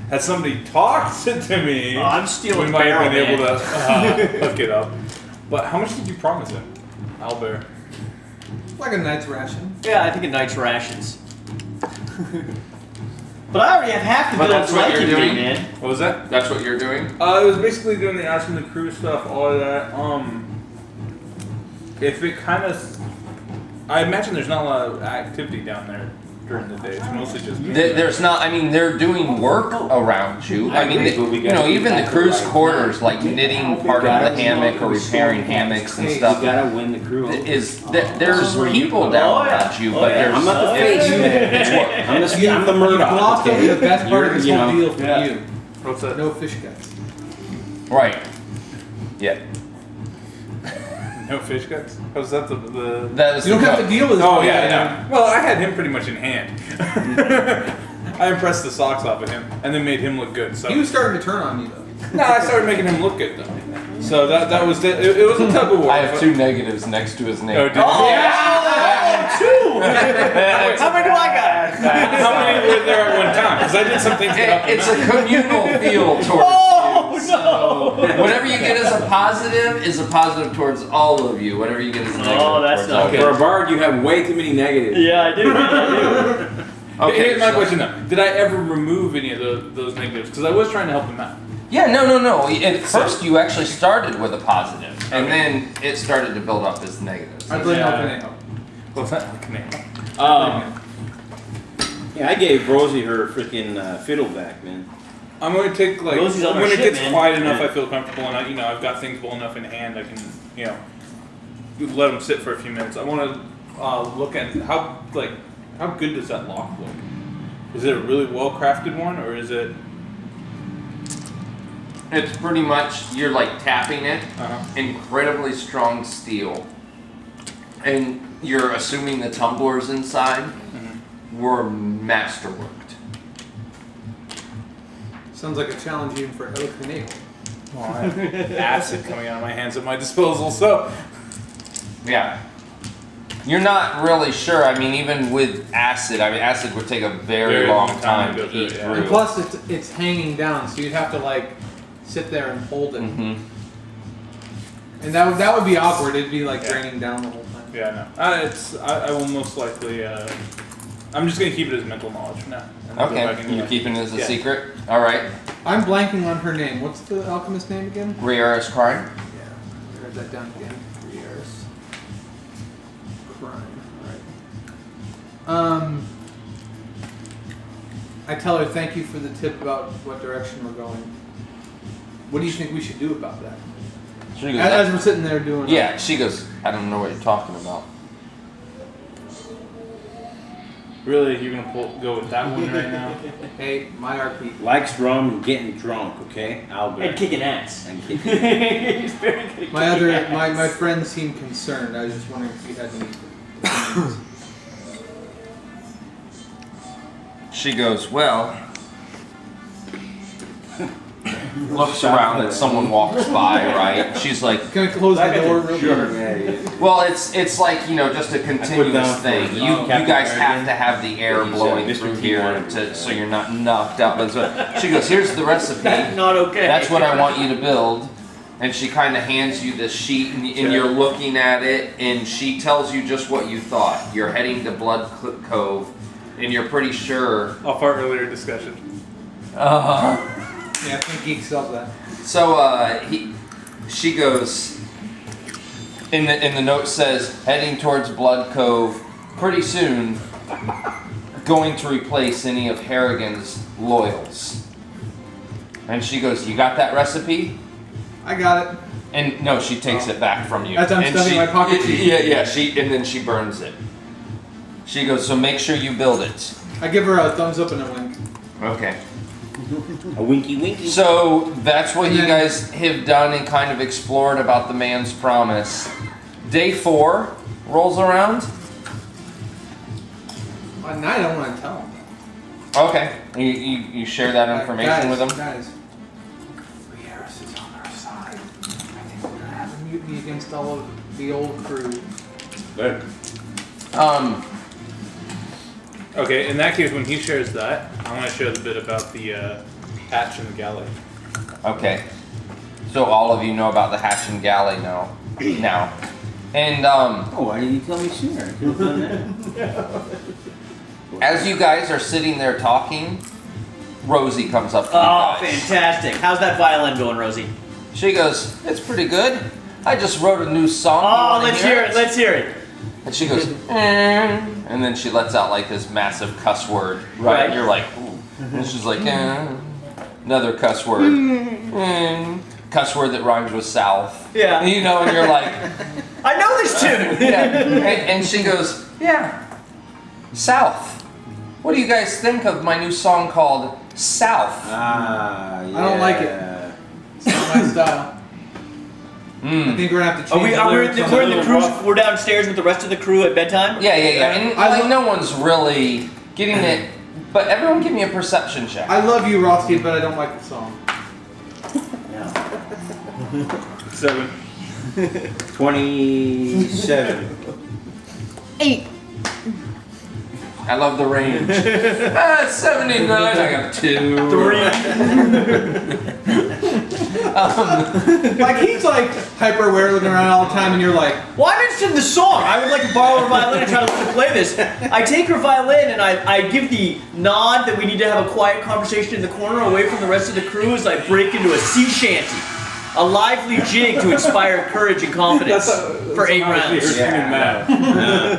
Has somebody talked to me? Oh, I'm stealing we might have been barrel, able to hook it up. But how much did you promise him, Albert? Like a night's ration. Yeah, I think a night's rations. But I already have half the But build that's what like you're you, doing? man. What was that? That's what you're doing? It was basically doing the Ash and the Crew stuff, all of that. If it kind of, I imagine there's not a lot of activity down there during the day. It's mostly just. There's not. I mean, they're doing work around you. I mean, even the crew's quarters, like knitting part of the hammock or repairing hammocks and You stuff. gotta win the crew. There's people down around you, but there's. I'm not the face man. It's work. I'm the Murdoch. Glossed over the best part of this You're- whole you know, deal for yeah. you. What's that? No fish guts. Right. Yeah. No fish guts? How's that the... That is You don't the have to deal with it. Oh, yeah, no. Well, I had him pretty much in hand. I impressed the socks off of him and then made him look good. So He was starting to turn on you though. no, I started making him look good though. So that was it was a tug of war. I have 2 negatives next to his name. Oh, did you? Two! How many do I got? How many were there at one time? Because I did some things to help him It's out. a communal feel towards Oh, you. So whatever you get as a positive is a positive towards all of you. Whatever you get as a negative Oh, that's towards not all of you. For a bard, you have way too many negatives. Yeah, I do. Okay, Here's my so- question though: did I ever remove any of those negatives? Because I was trying to help him out. Yeah, no. At first, you actually started with a positive, and then it started to build up as negatives. I blame Yeah. Alcaneo. What's that? Name? Yeah, I gave Rosie her freaking fiddle back, man. I'm gonna take like Rosie's on when our it ship, gets man. quiet enough, Yeah. I feel comfortable, and I've got things well enough in hand. I can let them sit for a few minutes. I want to look at how good does that lock look? Is it a really well crafted one, or is it? It's pretty much you're like tapping it, Uh-huh. incredibly strong steel, and you're assuming the tumblers inside were masterworked. Sounds like a challenge even for Alcaneo. Well, I have acid coming out of my hands at my disposal, so Yeah. You're not really sure. I mean, even with acid, acid would take a very long time to go through eat it, yeah. And through. plus, it's hanging down, so you'd have to like sit there and hold it, Mhm. and that would be awkward. It'd be like Yeah. draining down the whole time. yeah, no. I will most likely. I'm just gonna keep it as mental knowledge for now. And then go back Okay, and do you're it. keeping it as a Yeah. secret? Alright. I'm blanking on her name. What's the alchemist name again? Rier's crime? Yeah, write that down again. Rier's crime. All right. I tell her thank you for the tip about what direction we're going. What do you think we should do about that? She goes, As we're sitting there doing. yeah, she goes, I don't know what you're talking about. Really, you're gonna go with that one right now? Hey, my RP. Likes rum and getting drunk, okay? Albert. And kicking ass. And kicking. He's very good at My kicking other ass. my friends seemed concerned. I was just wondering if you had any opinions. She goes, well, looks around and someone walks by, right? She's like, Can I close the door real quick? Yeah, yeah. well, it's like, just a continuous down thing. for, You Captain guys have American. to have the air He's, blowing Mr. through T here wanted so you're not knocked out. But she goes, here's the recipe. Not okay. That's what I want you to build. And she kind of hands you this sheet, and you're looking at it, and she tells you just what you thought. You're heading to Blood Cove, and you're pretty sure. Off our earlier discussion. Uh, Yeah, I think geeks love that. so she goes. In the note says heading towards Blood Cove pretty soon, going to replace any of Harrigan's loyals. And she goes, "You got that recipe?" I got it. And no, she takes it back from you. As I'm And stuffing my pocket cheese. Yeah. And then she burns it. She goes, so make sure you build it. I give her a thumbs up and a wink. Okay. A winky winky. So that's what you guys have done and kind of explored about the man's promise. Day 4 rolls around. At night, I want to tell him. Okay. You share that information with them? Guys, Rieris is on our side. I think we're gonna have a mutiny against all of the old crew. Good. Okay, in that case, when he shares that, I want to share the bit about the hatch in the galley. Okay. So all of you know about the hatch and galley now. And Oh, why didn't you tell me sooner? I could have done that. as you guys are sitting there talking, Rosie comes up to you Oh, guys. fantastic. How's that violin going, Rosie? She goes, "It's pretty good. I just wrote a new song. You Oh, wanna let's hear it. Let's hear it. And she goes, and then she lets out like this massive cuss word, right? Right. And you're like, ooh. And she's like, another cuss word. Cuss word that rhymes with south. Yeah. And, you know, and you're like, I know this tune. yeah. And she goes, yeah, south. What do you guys think of my new song called South? Ah, yeah. I don't like it. It's not my style. I think we're gonna have to change the lyrics on We're in the that. cruise. We're downstairs with the rest of the crew at bedtime. Yeah. And I like, lo- no one's really getting it, but everyone give me a perception check. I love you, Rothsky, but I don't like the song. 7. 27. 8. I love the range. 79, I got 2. 3. Like he's like hyper aware, looking around all the time, and you're like, Well, I'm interested in the song. I would like to borrow her violin and try to learn to play this. I take her violin and I give the nod that we need to have a quiet conversation in the corner away from the rest of the crew as I break into a sea shanty. A lively jig to inspire courage and confidence for 8 rounds.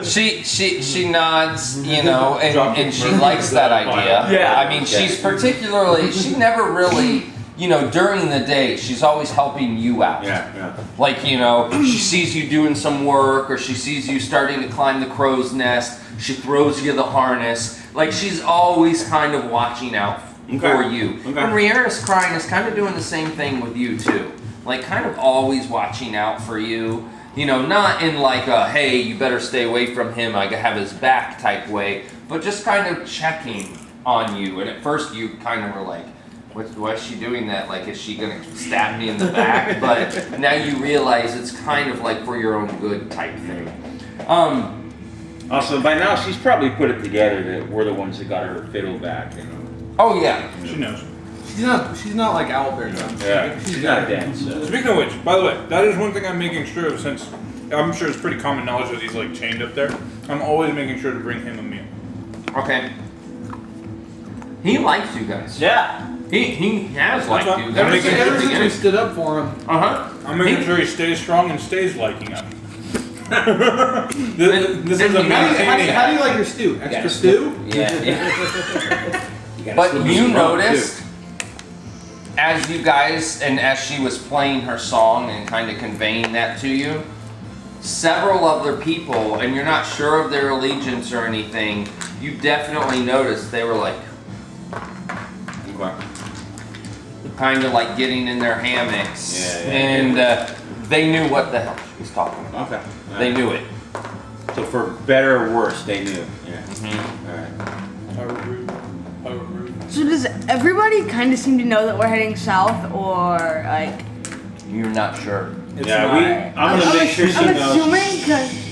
She nods, you know, and she likes that idea. Yeah. I mean, she's particularly, she never really, you know, during the day, she's always helping you out. Yeah. Like, you know, she sees you doing some work, or she sees you starting to climb the crow's nest, she throws you the harness. Like, she's always kind of watching out for you. Okay. And Rieris Crying is kind of doing the same thing with you, too. Like, kind of always watching out for you. You know, not in like a, hey, you better stay away from him, I have his back type way, but just kind of checking on you. And at first you kind of were like, why is she doing that? Like, is she going to stab me in the back? But now you realize it's kind of like for your own good type thing. Also, by now she's probably put it together that we're the ones that got her fiddle back. You know? Oh, yeah. She knows. she's not like Owlbear. Yeah, she's not a dance. Speaking of which, by the way, that is one thing I'm making sure of, since I'm sure it's pretty common knowledge that he's like chained up there. I'm always making sure to bring him a meal. Okay. He likes you guys. Yeah. He has liked That's you. what- Ever I'm since making- Ever since we stood up for him. I'm making sure he stays strong and stays liking us. This is a How do you like your stew? Extra stew? Yeah. But you noticed, as you guys, and as she was playing her song and kind of conveying that to you, several other people, and you're not sure of their allegiance or anything, you definitely noticed they were like, kind of like getting in their hammocks, and they knew what the hell she was talking about. Okay. They knew it. So for better or worse, they knew. Yeah. All right. So does everybody kind of seem to know that we're heading south, or like? You're not sure. I'm gonna make sure she I'm knows. assuming because.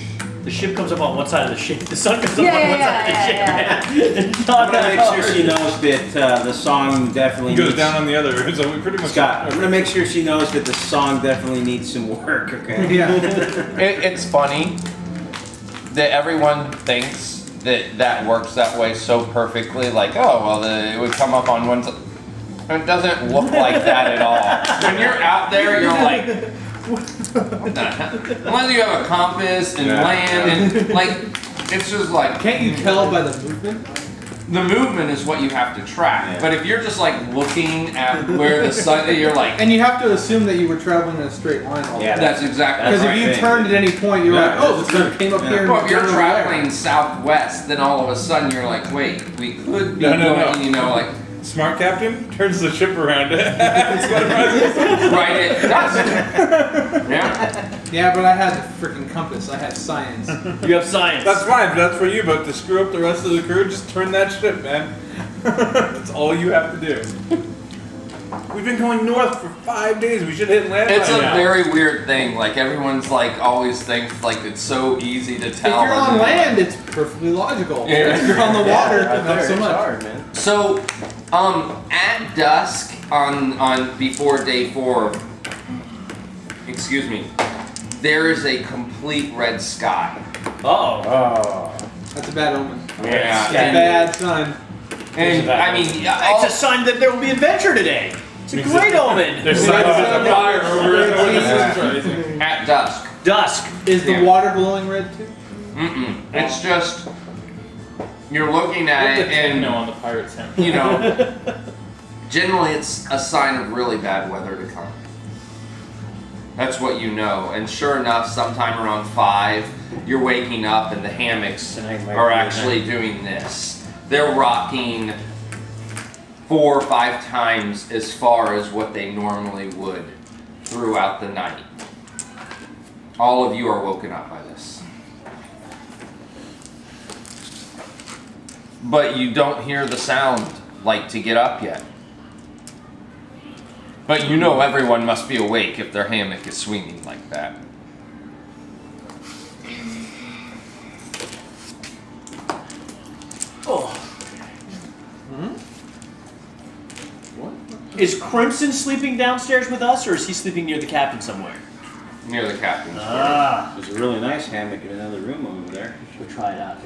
The ship comes up on one side of the ship. The sun comes up Yeah, on one yeah, side of the ship. It's I'm not gonna that make sure hard. she knows that the song definitely He goes needs, down on the other, so we pretty much Scott, I'm gonna make sure she knows that the song definitely needs some work. Okay. Yeah. It's funny that everyone thinks that works that way so perfectly. Like, oh, well, it would come up on one side. It doesn't look like that at all. When you're out there, you're like, what the hell? Unless you have a compass and land and like, it's just like, Can't you tell by the movement? the movement is what you have to track. But if you're just like looking at where the sun, you're like, And you have to assume that you were traveling in a straight line all the Yeah, time. that's exactly Because right. if you turned at any point, you're Yeah, like, oh, that's the sun true. came up Yeah. here. Well, if you're and traveling southwest, then all of a sudden you're like, wait, we could be No. going, you know, like, Smart captain turns the ship around. That's what it Right at dusk. Yeah. Yeah, but I had the freaking compass. I had science. You have science. That's fine, that's for you, but to screw up the rest of the crew, just turn that ship, man. That's all you have to do. We've been going north for 5 days. We should hit land It's by a now. very weird thing. Like everyone's like always thinks like it's so easy to If tell. you're on land, it's perfectly logical. Yeah. If you're on the water, out not there, so it's much. hard, man. So, at dusk on before day 4, excuse me, there is a complete red sky. Uh-oh. Oh. That's a bad omen. Yeah. It's a bad sign. And I mean, It's a sign that there will be adventure today. It's a great omen. There's signs of the fire over it. at dusk. Dusk. Is the Yeah. water glowing red too? Mm-mm. It's just you're looking at it, and on the pirate's hand. you know, generally it's a sign of really bad weather to come. That's what you know. And sure enough, sometime around 5, you're waking up and the hammocks Tonight might are be the actually doing this. They're rocking 4 or 5 times as far as what they normally would throughout the night. All of you are woken up by this. But you don't hear the sound like to get up yet. But you know everyone must be awake if their hammock is swinging like that. Oh. Is Crimson sleeping downstairs with us, or is he sleeping near the captain somewhere? Near the captain's quarters. Ah. There's a really nice hammock in another room over there. We'll try it out.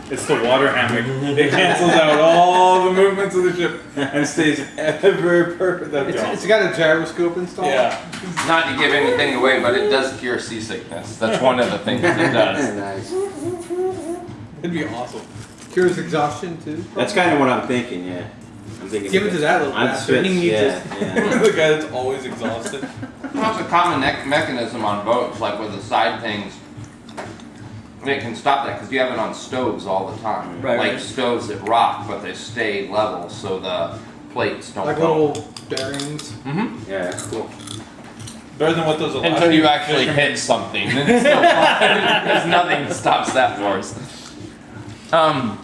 It's the water hammock. It cancels out all the movements of the ship and stays ever perfect. That's It's awesome. got a gyroscope installed. Yeah. Not to give anything away, but it does cure seasickness. That's one of the things it does. Nice. It'd be awesome. Cures exhaustion too. That's kind of what I'm thinking, yeah. I'm thinking. Give it to that little I'm bastard. He Swiss, needs yeah, it. yeah. The guy that's always exhausted. Well, it's a common mechanism on boats, like with the side things. It can stop that because you have it on stoves all the time. Right, Like right. stoves that rock, but they stay level so the plates don't Like go. little bearings. Mm-hmm. Yeah, that's cool. Better than what those Until you actually hit something, then it's still fine. There's nothing that stops that for us.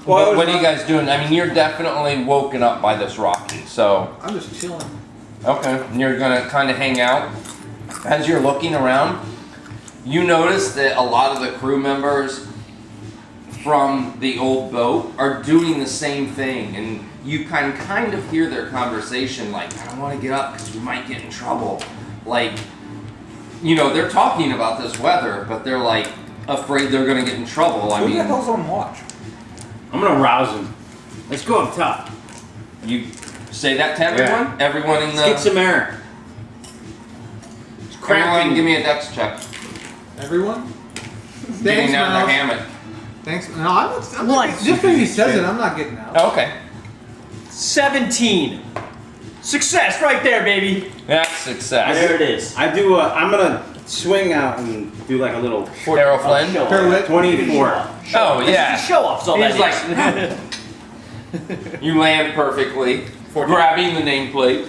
What are you guys doing? I mean, you're definitely woken up by this rocking, so. I'm just chilling. Okay, and you're gonna kind of hang out. As you're looking around, you notice that a lot of the crew members from the old boat are doing the same thing, and you can kind of hear their conversation like, I don't want to get up because we might get in trouble. Like, you know, they're talking about this weather, but they're like afraid they're gonna get in trouble. I Who the mean, hell's on watch? I'm gonna rouse him. Let's go up top. you say that to everyone? Everyone in Let's get the... some air. It's Everyone cracking. give me a dex check. Everyone? Getting Thanks, out of the Miles. hammock. Thanks. No, I'm One. not. Just because he says it, I'm not getting out. Okay. 17. Success right there, baby. That's success. There it is. I do. I'm gonna swing out and do like a little Arrow Flynn? Show Her off. lip. 24. Oh, yeah. It's a show off, so He's that like, you land perfectly, grabbing the nameplate.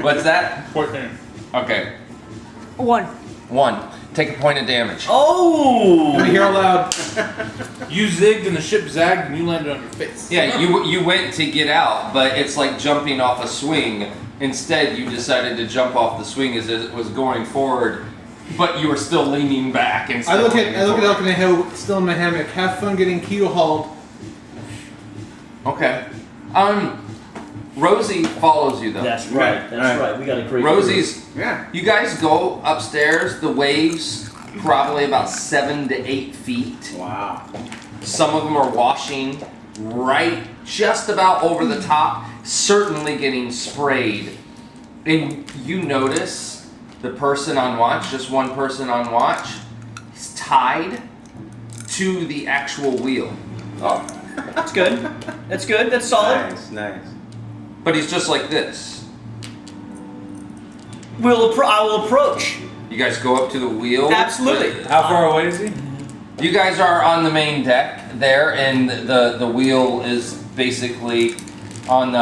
What's that? 14. Okay, 1. 1. Take a point of damage. Oh! Let me hear out loud. You zigged and the ship zagged and you landed on your face. Yeah, you went to get out, but it's like jumping off a swing. Instead, you decided to jump off the swing as it was going forward, but you were still leaning back. I look at Elk and I go, still in my hammock. Have fun getting keel hauled. Okay. Rosie follows you though. That's right. That's right. We got a great. Rosie's. Yeah. You guys go upstairs. The waves probably about 7 to 8 feet. Wow. Some of them are washing right just about over the top, certainly getting sprayed. And you notice the person on watch, just one person on watch, is tied to the actual wheel. Oh, that's good. That's good. That's solid. Nice, nice. But he's just like this. I will approach. You guys go up to the wheel. Absolutely. How far away is he? You guys are on the main deck there, and the wheel is basically on the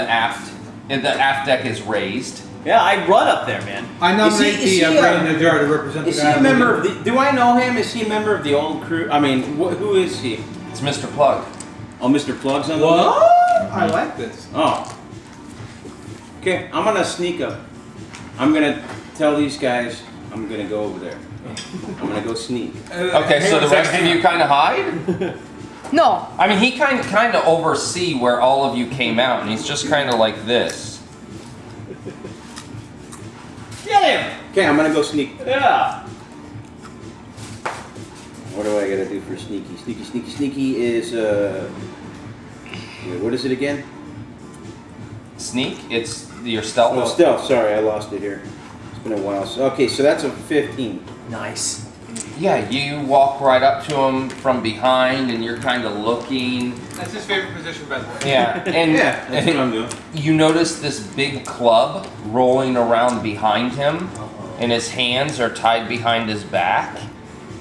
aft. And the aft deck is raised. Yeah, I run up there, man. I nominate Is he, the brain in the jar to represent Is the he guy. a member of the? Do I know him? Is he a member of the old crew? I mean, who is he? It's Mr. Plug. Oh, Mr. Plug's on the What? list? I like this. Oh. Okay, I'm gonna sneak up. I'm gonna tell these guys I'm gonna go over there. I'm gonna go sneak. Okay, so the rest of you kind of hide? No. I mean, he kind of oversee where all of you came out, and he's just kind of like this. Get him! Okay, I'm gonna go sneak. Yeah. What do I gotta do for sneaky? Sneaky is wait, what is it again? Sneak? It's your stealth. Oh, stealth. Sorry, I lost it here. It's been a while. Okay, so that's a 15. Nice. Yeah, you walk right up to him from behind, and you're kind of looking. That's his favorite position, by the way. Yeah, and Yeah, that's what I'm doing. you notice this big club rolling around behind him, and his hands are tied behind his back,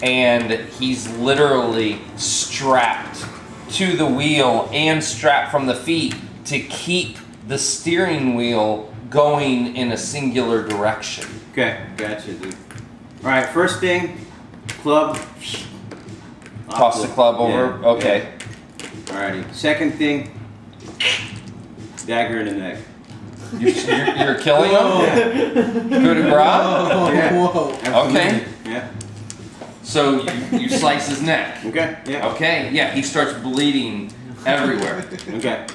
and he's literally strapped to the wheel and strapped from the feet to keep the steering wheel going in a singular direction. Okay, gotcha, dude. All right, first thing, club. Toss the club over. Yeah, Okay. yeah. Alrighty. Second thing, dagger in the neck. You're killing him? Coup de grace? Oh, Yeah. whoa. Absolutely. Okay. Yeah. So you slice his neck. Okay. Yeah. Okay, yeah, he starts bleeding everywhere. Okay.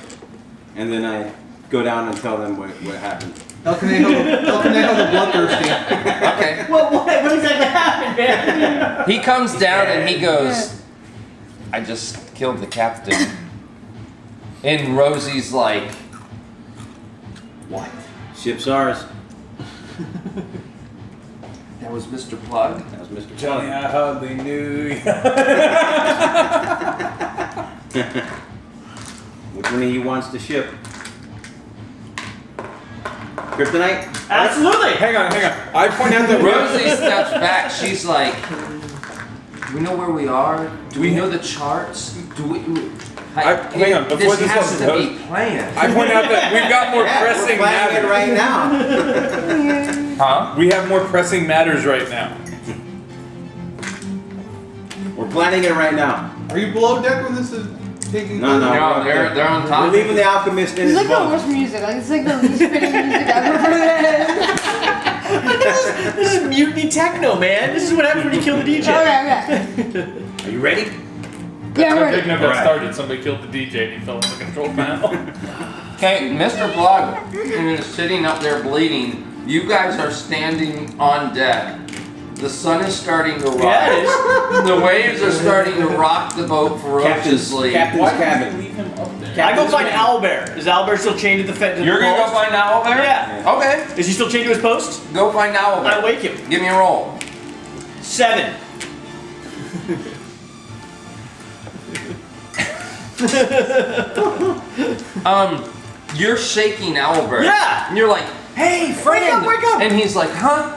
And then I go down and tell them what happened. El Conejo the Bloodthirsty. Okay. What exactly happened, man? He comes down and he goes, I just killed the captain. And Rosie's like, what? Ship's ours. That was Mr. Plug? That was Mr. Johnny, Johnny. I hardly knew you. Which one of you wants the ship? Kryptonite? Absolutely. Hang on. I point out that Rosie steps back. She's like, do we know where we are? Do we know the charts? Do we? Hang on, before this has to goes- be planned. I point out that we've got more Yeah, we're pressing planning it matters. right now. Huh? We have more pressing matters right now. We're planning it right now. Are you below deck when this is taking No, place? no. No, they're on We're top. leaving the alchemist in It's his like the boat. worst music. Like, it's like the least fitting music ever for this. This is mutiny techno, man. This is what happens when you kill the DJ. Okay. Are you ready? Yeah, How right. Big never Alright. started. Somebody killed the DJ and he fell in the control panel. Okay, Mr. Plug is sitting up there bleeding. You guys are standing on deck. The sun is starting to rise. Yeah, it is. The waves are starting to rock the boat ferociously. Captain's Why did cabin. you leave him up there? I go find Owlbear. Is Owlbear still chained to the fence? You're gonna go find Owlbear? Yeah. Okay, Is he still chained to his post? go find I Owlbear. wake him. Give me a roll. 7. You're shaking Owlbear. Yeah. And you're like, hey, friend. wake up. And he's like, huh?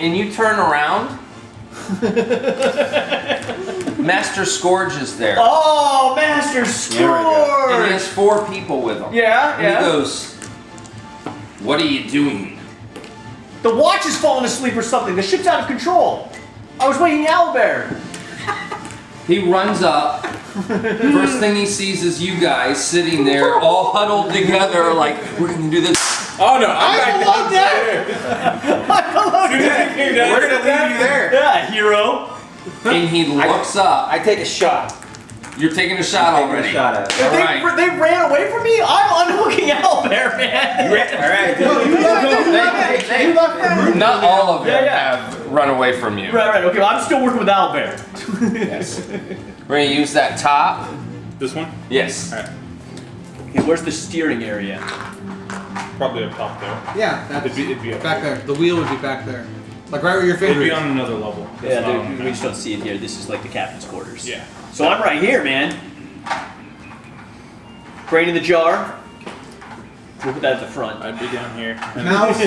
And you turn around. Master Scourge is there. Oh, Master There we go. And he Scourge. has 4 people with him. Yeah, And yeah. he goes, what are you doing? The watch has fallen asleep or something. The ship's out of control. I was waking Owlbear. He runs up. First thing he sees is you guys sitting there all huddled together like, we're gonna do this. Oh no, I'm back love downstairs. We're gonna leave you there. Yeah, hero. And he looks up. I take a shot. You're taking a shot Taking already. a shot at it. All They, right. they ran away from me? I'm unhooking Owlbear, man. All right. Not all of them Yeah. have run away from you. Right. Okay, well, I'm still working with Owlbear. Yes. We're gonna use that top. This one? Yes. Alright. Okay, where's the steering area? Probably up top there. Yeah, that's It'd be up back there. The wheel would be back there. Like right where your It'd finger be is. on another level. That's Yeah, not on we the just map. don't see it here. This is like the captain's quarters. Yeah. So I'm right here, man. Brain in the jar. We'll put that at the front. I'd be down here. Mouse,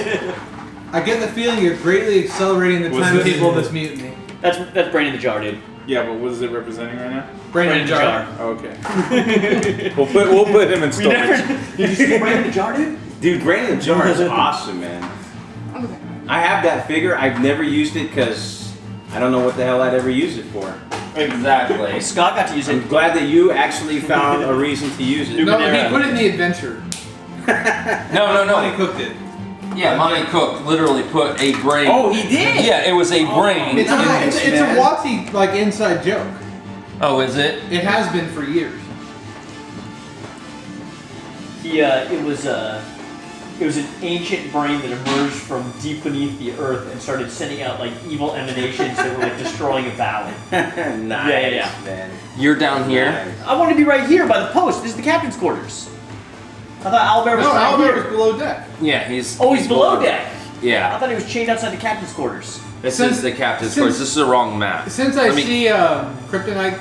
I get the feeling you're greatly accelerating the Was timetable of this- this mutiny. That's brain in the jar, dude. Yeah, but what is it representing right now? Brain in a jar. Okay. we'll put him in storage. Did you see brain in the jar, dude? Dude, Brain in the Jar is awesome, man. Okay. I have that figure. I've never used it because I don't know what the hell I'd ever use it for. Exactly. Scott got to use I'm it. glad that you actually found a reason to use it. No, he put it in the adventure. No. He cooked it. Yeah, Monty Cook literally put a brain. Oh, he did? Yeah, it was a brain. It's a Watsy like inside joke. Oh, is it? It has been for years. It was an ancient brain that emerged from deep beneath the earth and started sending out like evil emanations that were like destroying a valley. Nice, Yeah. man. You're down here. Nice. I want to be right here by the post. This is the captain's quarters. I thought Albert was No, right Albert here. was below deck. Yeah, he's. Oh, he's below deck. I Yeah, thought he was chained outside the captain's quarters. this is the captain's course. This is the wrong map. Since I Let me- see Kryptonite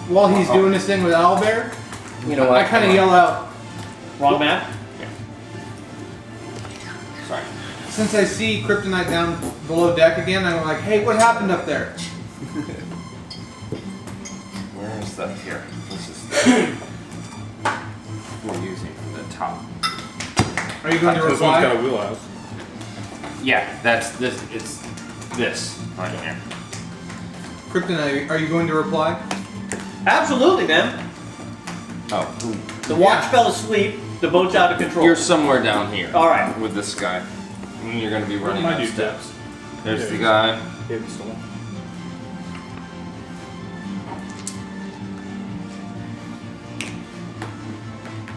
while he's doing this thing with Albert, You know what? I kind of yell out. Wrong map. Sorry. Since I see Kryptonite down below deck again, I'm like, hey, what happened up there? Where is that here? This is we're using from the top. Are you going to This one's got reply? a wheelhouse. Yeah, that's this. It's this right here. Kryptonite, are you going to reply? Absolutely, man. Oh, The watch fell asleep. The boat's out of control. you're somewhere down here. All right. With this guy, and you're gonna be Where running did my down dude steps. go? There's There the he guy. Hidden storm.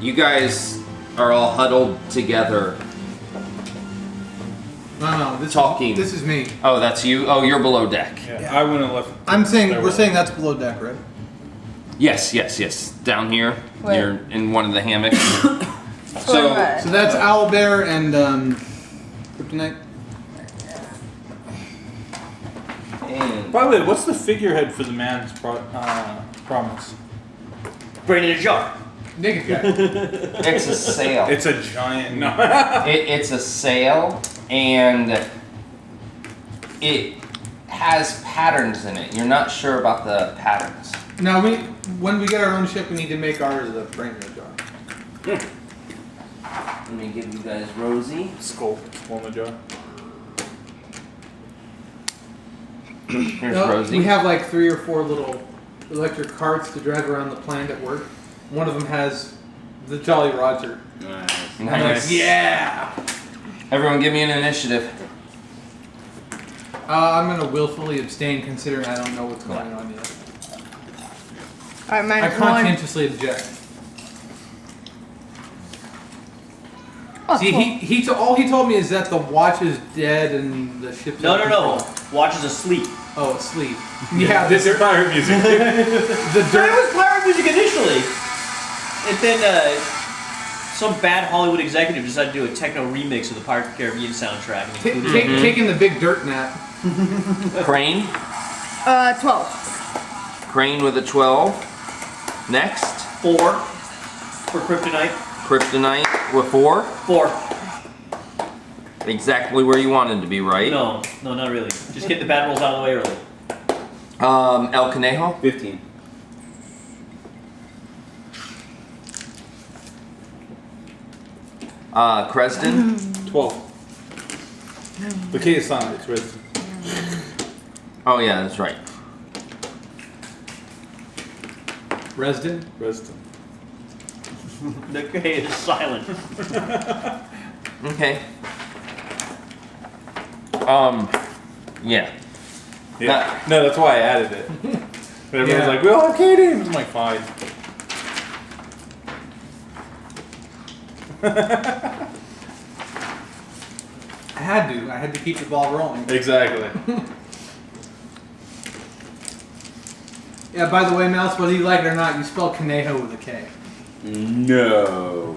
You guys are all huddled together. No, this Talking. This is me. Oh, that's you. Oh, you're below deck. Yeah, I wouldn't have left. I'm saying There we're was- saying that's below deck, right? Yes. Down here, Where? you're in one of the hammocks. So what? So that's Owlbear and Kryptonite. And By the way, what's the figurehead for the man's promise? Brain in a jar. Naked guy. it's a sail. It's a giant. No. It's a sail, and it has patterns in it. You're not sure about the patterns. Now when we get our own ship, we need to make ours the brain in the jar. Let me give you guys Rosie. Skull in the jar. Here's No, Rosie. we have like 3 or 4 little electric carts to drive around the planet at work. One of them has the Jolly Roger. Nice. I'm like, Nice. yeah. Everyone, give me an initiative. I'm gonna willfully abstain, considering I don't know what's going on yet. Alright, I minus 1. conscientiously object. Oh, See, cool. he all he told me is that the watch is dead and the ship's No. out of control. Watch is asleep. Oh, asleep. Yeah, This is pirate music. the It dirt. was pirate music initially, and then some bad Hollywood executive decided to do a techno remix of the Pirates of the Caribbean soundtrack. And included Taking the big dirt nap. Crane. 12. Crane with a 12. Next. 4 for Kryptonite. Kryptonite with 4. 4. Exactly where you wanted to be, right? No, not really. Just get the bad rolls out of the way early. El Conejo. 15. Cresden. 12. The K is silent. It's red. Oh yeah, that's right. Resden. Reston. The K is silent. Okay. Yeah. Yeah. No, that's why I added it. But everyone's Yeah. like, we all have K names. I'm like, fine. I had to keep the ball rolling. Exactly. Yeah, by the way, Mouse, whether you like it or not, you spell Conejo with a K. No.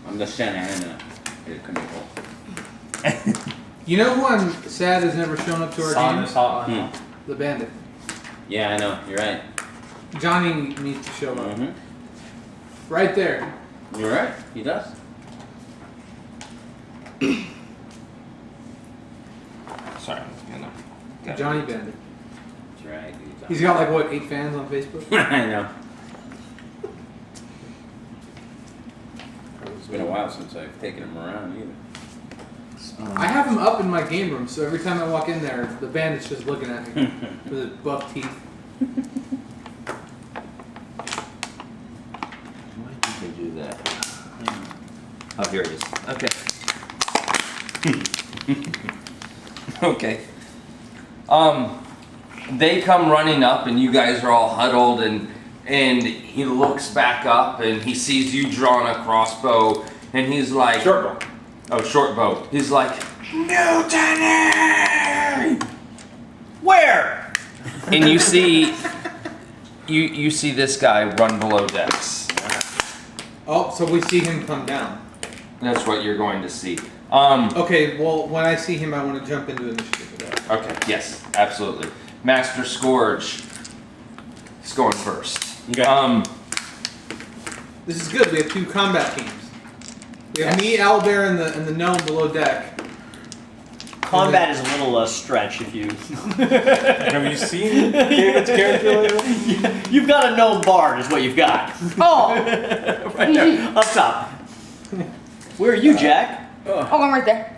I'm the Santa Ana. You know who I'm sad has never shown up to our Son games? is hot. The Bandit. Yeah, I know. You're right. Johnny needs to show up. Mm-hmm. Right there. You're right. He does. Sorry, I'm gonna. Johnny Bandit. right. He's got like what, 8 fans on Facebook? I know. It's been a while since I've taken him around either. I have him up in my game room, so every time I walk in there, the bandit's just looking at me with his buff teeth. Why did they do that? Oh, here it is. Okay. Okay. They come running up, and you guys are all huddled, and he looks back up, and he sees you drawing a crossbow, and he's like, Short bow. oh, short bow. He's like, mutiny! Where? And you see, you see this guy run below decks. Oh, so we see him come down. That's what you're going to see. Okay, well, when I see him, I want to jump into initiative with that. Okay, yes, absolutely. Master Scourge is going first. Okay. This is good. We have 2 combat teams. We have me, Owlbear, and the gnome below deck. Combat is a little stretch if you. Have you seen David's character lately? You've got a gnome bard, is what you've got. Oh! Right there, up top. Where are you, Jack? Oh, I'm right there.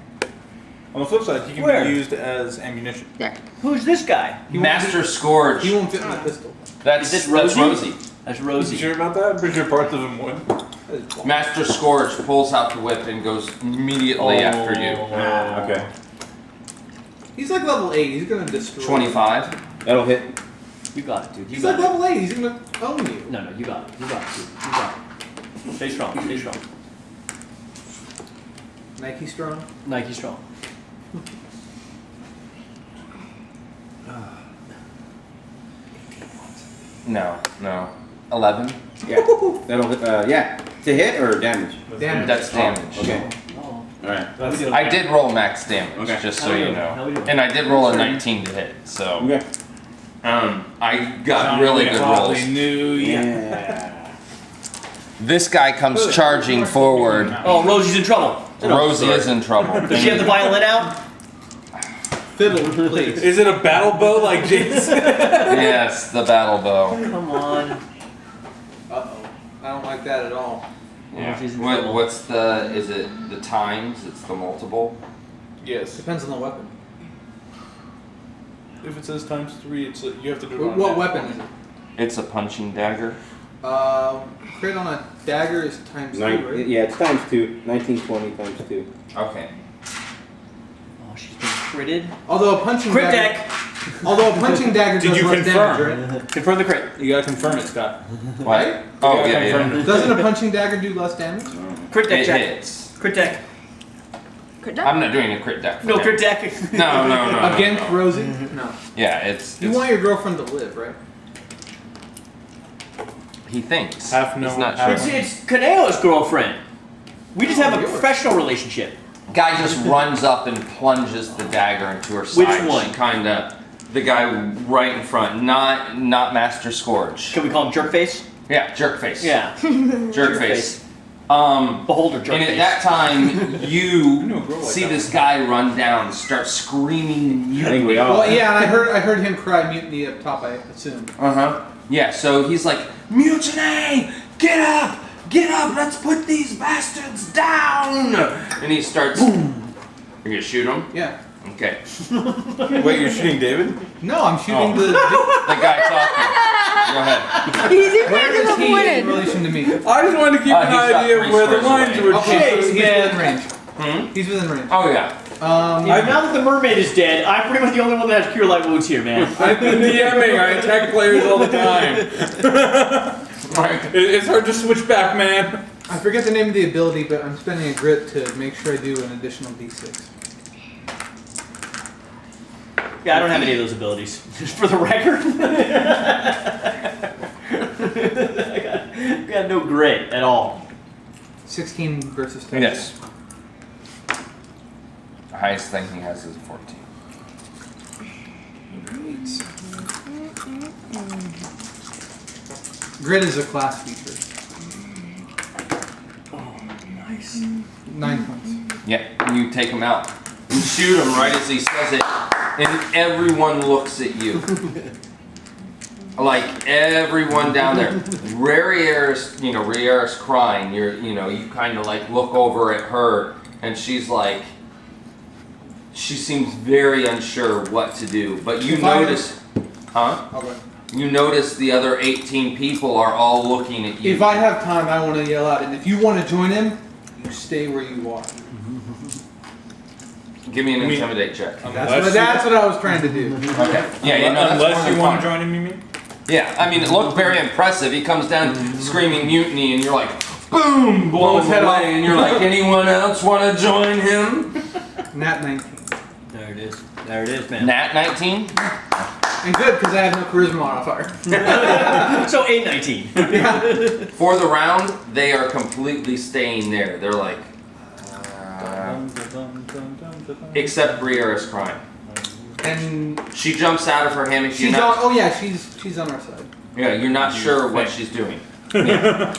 On the flip side, he can Where? be used as ammunition. There. Who's this guy? Master Scourge. He won't fit my pistol. That's Is it Rosie. Rosie? That's You Rosie. sure about that? I'm pretty sure parts of him would. Master Scourge pulls out the whip and goes immediately after you. Okay. He's like level 8. He's gonna destroy. 25. That'll hit. You got it, dude. You He's got like it. level 8. He's gonna own you. No, you got it. You got it, dude. You got it. Stay strong. Stay strong. Nike strong. Nike strong. No. 11. Yeah. That'll hit. Yeah. To hit or damage? Damage. That's damage. Okay. Oh. All right. I did roll max damage, Okay. just How so we you doing? How we know. doing? And I did roll a 19 to hit, so Okay. I got really good rolls. Knew Yeah. This guy comes charging forward. Oh, Rosie's in trouble. Rosie is in trouble. Does she have the violin out? Fiddle, please. Is it a battle bow like Jason? Yes, the battle bow. Come on. Uh-oh. I don't like that at all. Yeah. Rosie's in trouble. What's the? Is it the times? It's the multiple. Yes. Depends on the weapon. If it says ×3, it's you have to do it on What that. weapon is it? It's a punching dagger. Crit on a dagger is times 2, right? Yeah, it's ×2. 1920 ×2. Okay. Oh, she's been critted. Although a punching Crit dagger. deck. Although a punching dagger Did does you less confirm? damage, right? Confirm the crit. You gotta confirm it, Scott. What? Oh Yeah, yeah, confirm yeah. Doesn't a punching dagger do less damage? Crit deck, It Jack. hits. Crit deck. Good I'm job. not doing a crit deck. For No, him. crit deck. No. Against no. Rosie? No. Yeah, it's. You want your girlfriend to live, right? He thinks. Half no, He's not half sure. It's Kaneo's girlfriend. We just have a yours. professional relationship. Guy just runs up and plunges the dagger into her Which side. one? She kinda. The guy right in front, not Master Scourge. Can we call him Jerkface? Yeah, jerk face. Yeah. Jerk face. Beholder And Jerkface. at that time, knew a you girl like see that. this guy run down, start screaming I think we mutiny. all. Well, yeah, and I heard him cry mutiny up top, I assume. Yeah, so he's like, mutiny! Get up! Get up! Let's put these bastards down! And he starts. Boom! You're gonna shoot him? Yeah. Okay. Wait, you're shooting David? No, I'm shooting the. The guy talking. Go ahead. He's in Where is of he in winning. relation to me? I just wanted to give He's an got idea of 3 where the squares lines away. were. Okay, so he's man. within range. Hmm? He's within range. Oh, yeah. Now that the mermaid is dead, I'm pretty much the only one that has cure light wounds here, man. I've been DMing. I attack players all the time. It's hard to switch back, man. I forget the name of the ability, but I'm spending a grit to make sure I do an additional d6. Yeah, I don't have any of those abilities. Just for the record. I got no grit at all. 16 versus 10. Yes. The highest thing he has is 14. Grit is a class feature. Oh, nice. 9 points. Yeah, you take him out. You shoot him right as he says it, and everyone looks at you. Like everyone down there. Rier's crying. You kind of like look over at her, and she's like, she seems very unsure what to do. But you notice, Okay. You notice the other 18 people are all looking at you. If I have time, I want to yell out, and if you want to join him, you stay where you are. Give me an intimidate check. That's what I was trying to do. Okay. Yeah, that's unless you more want to fun. join him, you mean? Yeah, I mean, it looked very impressive. He comes down screaming mutiny, and you're like, boom, blow his head away, and you're like, anyone else want to join him? Nat 19. There it is. There it is, man. Nat 19? And good, because I have no charisma modifier. So 819. For the round, they are completely staying there. They're like, except Briere is crying. And She jumps out of her hammock. she's on. Oh yeah, she's on our side. Yeah, you're not sure what she's doing. Yeah.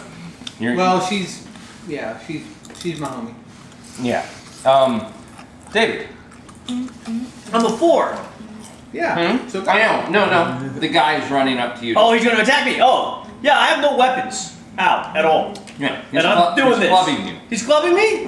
Well, she's my homie. Yeah. David. I'm a 4. Yeah. Hmm? So I know. No. The guy's running up to you. Oh, he's gonna attack me. Oh, yeah. I have no weapons out at all. Yeah. And I'm doing he's this. clubbing you. He's clubbing me?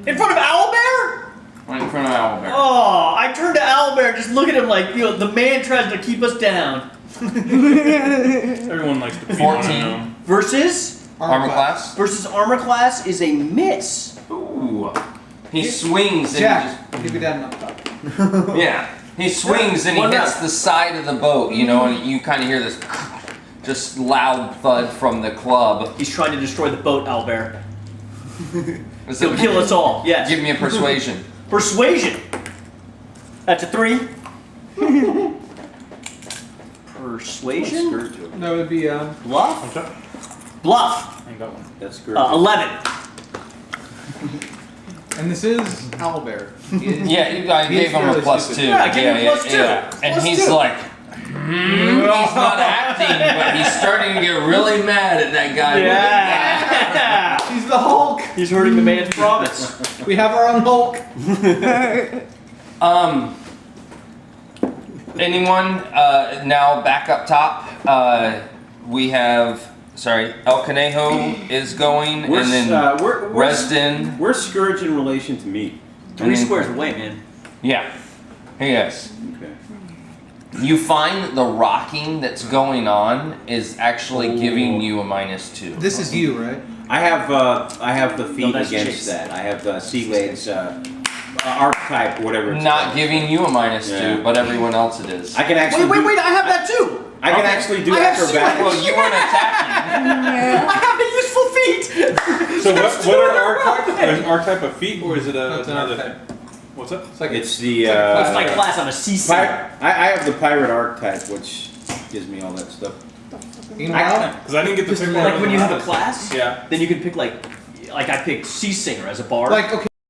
In front of Owlbear? Right in front of Owlbear. Oh, I turned to Owlbear, just look at him like, the man tries to keep us down. Everyone likes to be 14. Versus Armor class? versus armor class is a miss. Ooh. He swings and Jack, give me that up top. yeah. He swings and he One hits round. the side of the boat, and you kind of hear this just loud thud from the club. He's trying to destroy the boat, Owlbear. Is He'll it- kill us all. Yes. Give me a persuasion. Persuasion. That's a 3. Persuasion. That would be Bluff. What's up? Bluff. I ain't got one. That's good. 11. and this is Owlbear. He is- Yeah, I he is gave him a fairly +2. stupid. Yeah, give him a +2. And Plus he's 2. like, he's not acting, but he's starting to get really mad at that guy. Yeah. He's the Hulk. He's hurting the man's promise. We have our own Hulk. Anyone now back up top? We have, El Conejo is going, Where's, and then Resden. Where's Scourge in relation to me? 3 squares away, man. Yeah, he is. Okay. You find that the rocking that's going on is actually giving you a -2. This is you, right? I have the feet that's against Chase. that. I have the sea legs archetype, whatever. It's Not called. giving you a -2, Yeah. but everyone else it is. I can actually. Wait, I have that too. I can actually do I have sea acrobatics. Well, you weren't attacking. Yeah. I have a useful feat. So what are archetype of feet, or is it That's an another archetype. thing? What's up? It's like It's the. That's my class. I'm a sea sailor. I have the pirate archetype, which gives me all that stuff. Meanwhile, Because I didn't get to pick one. Like when you have a class, Yeah. then you can pick like I picked sea singer as a bard. like okay.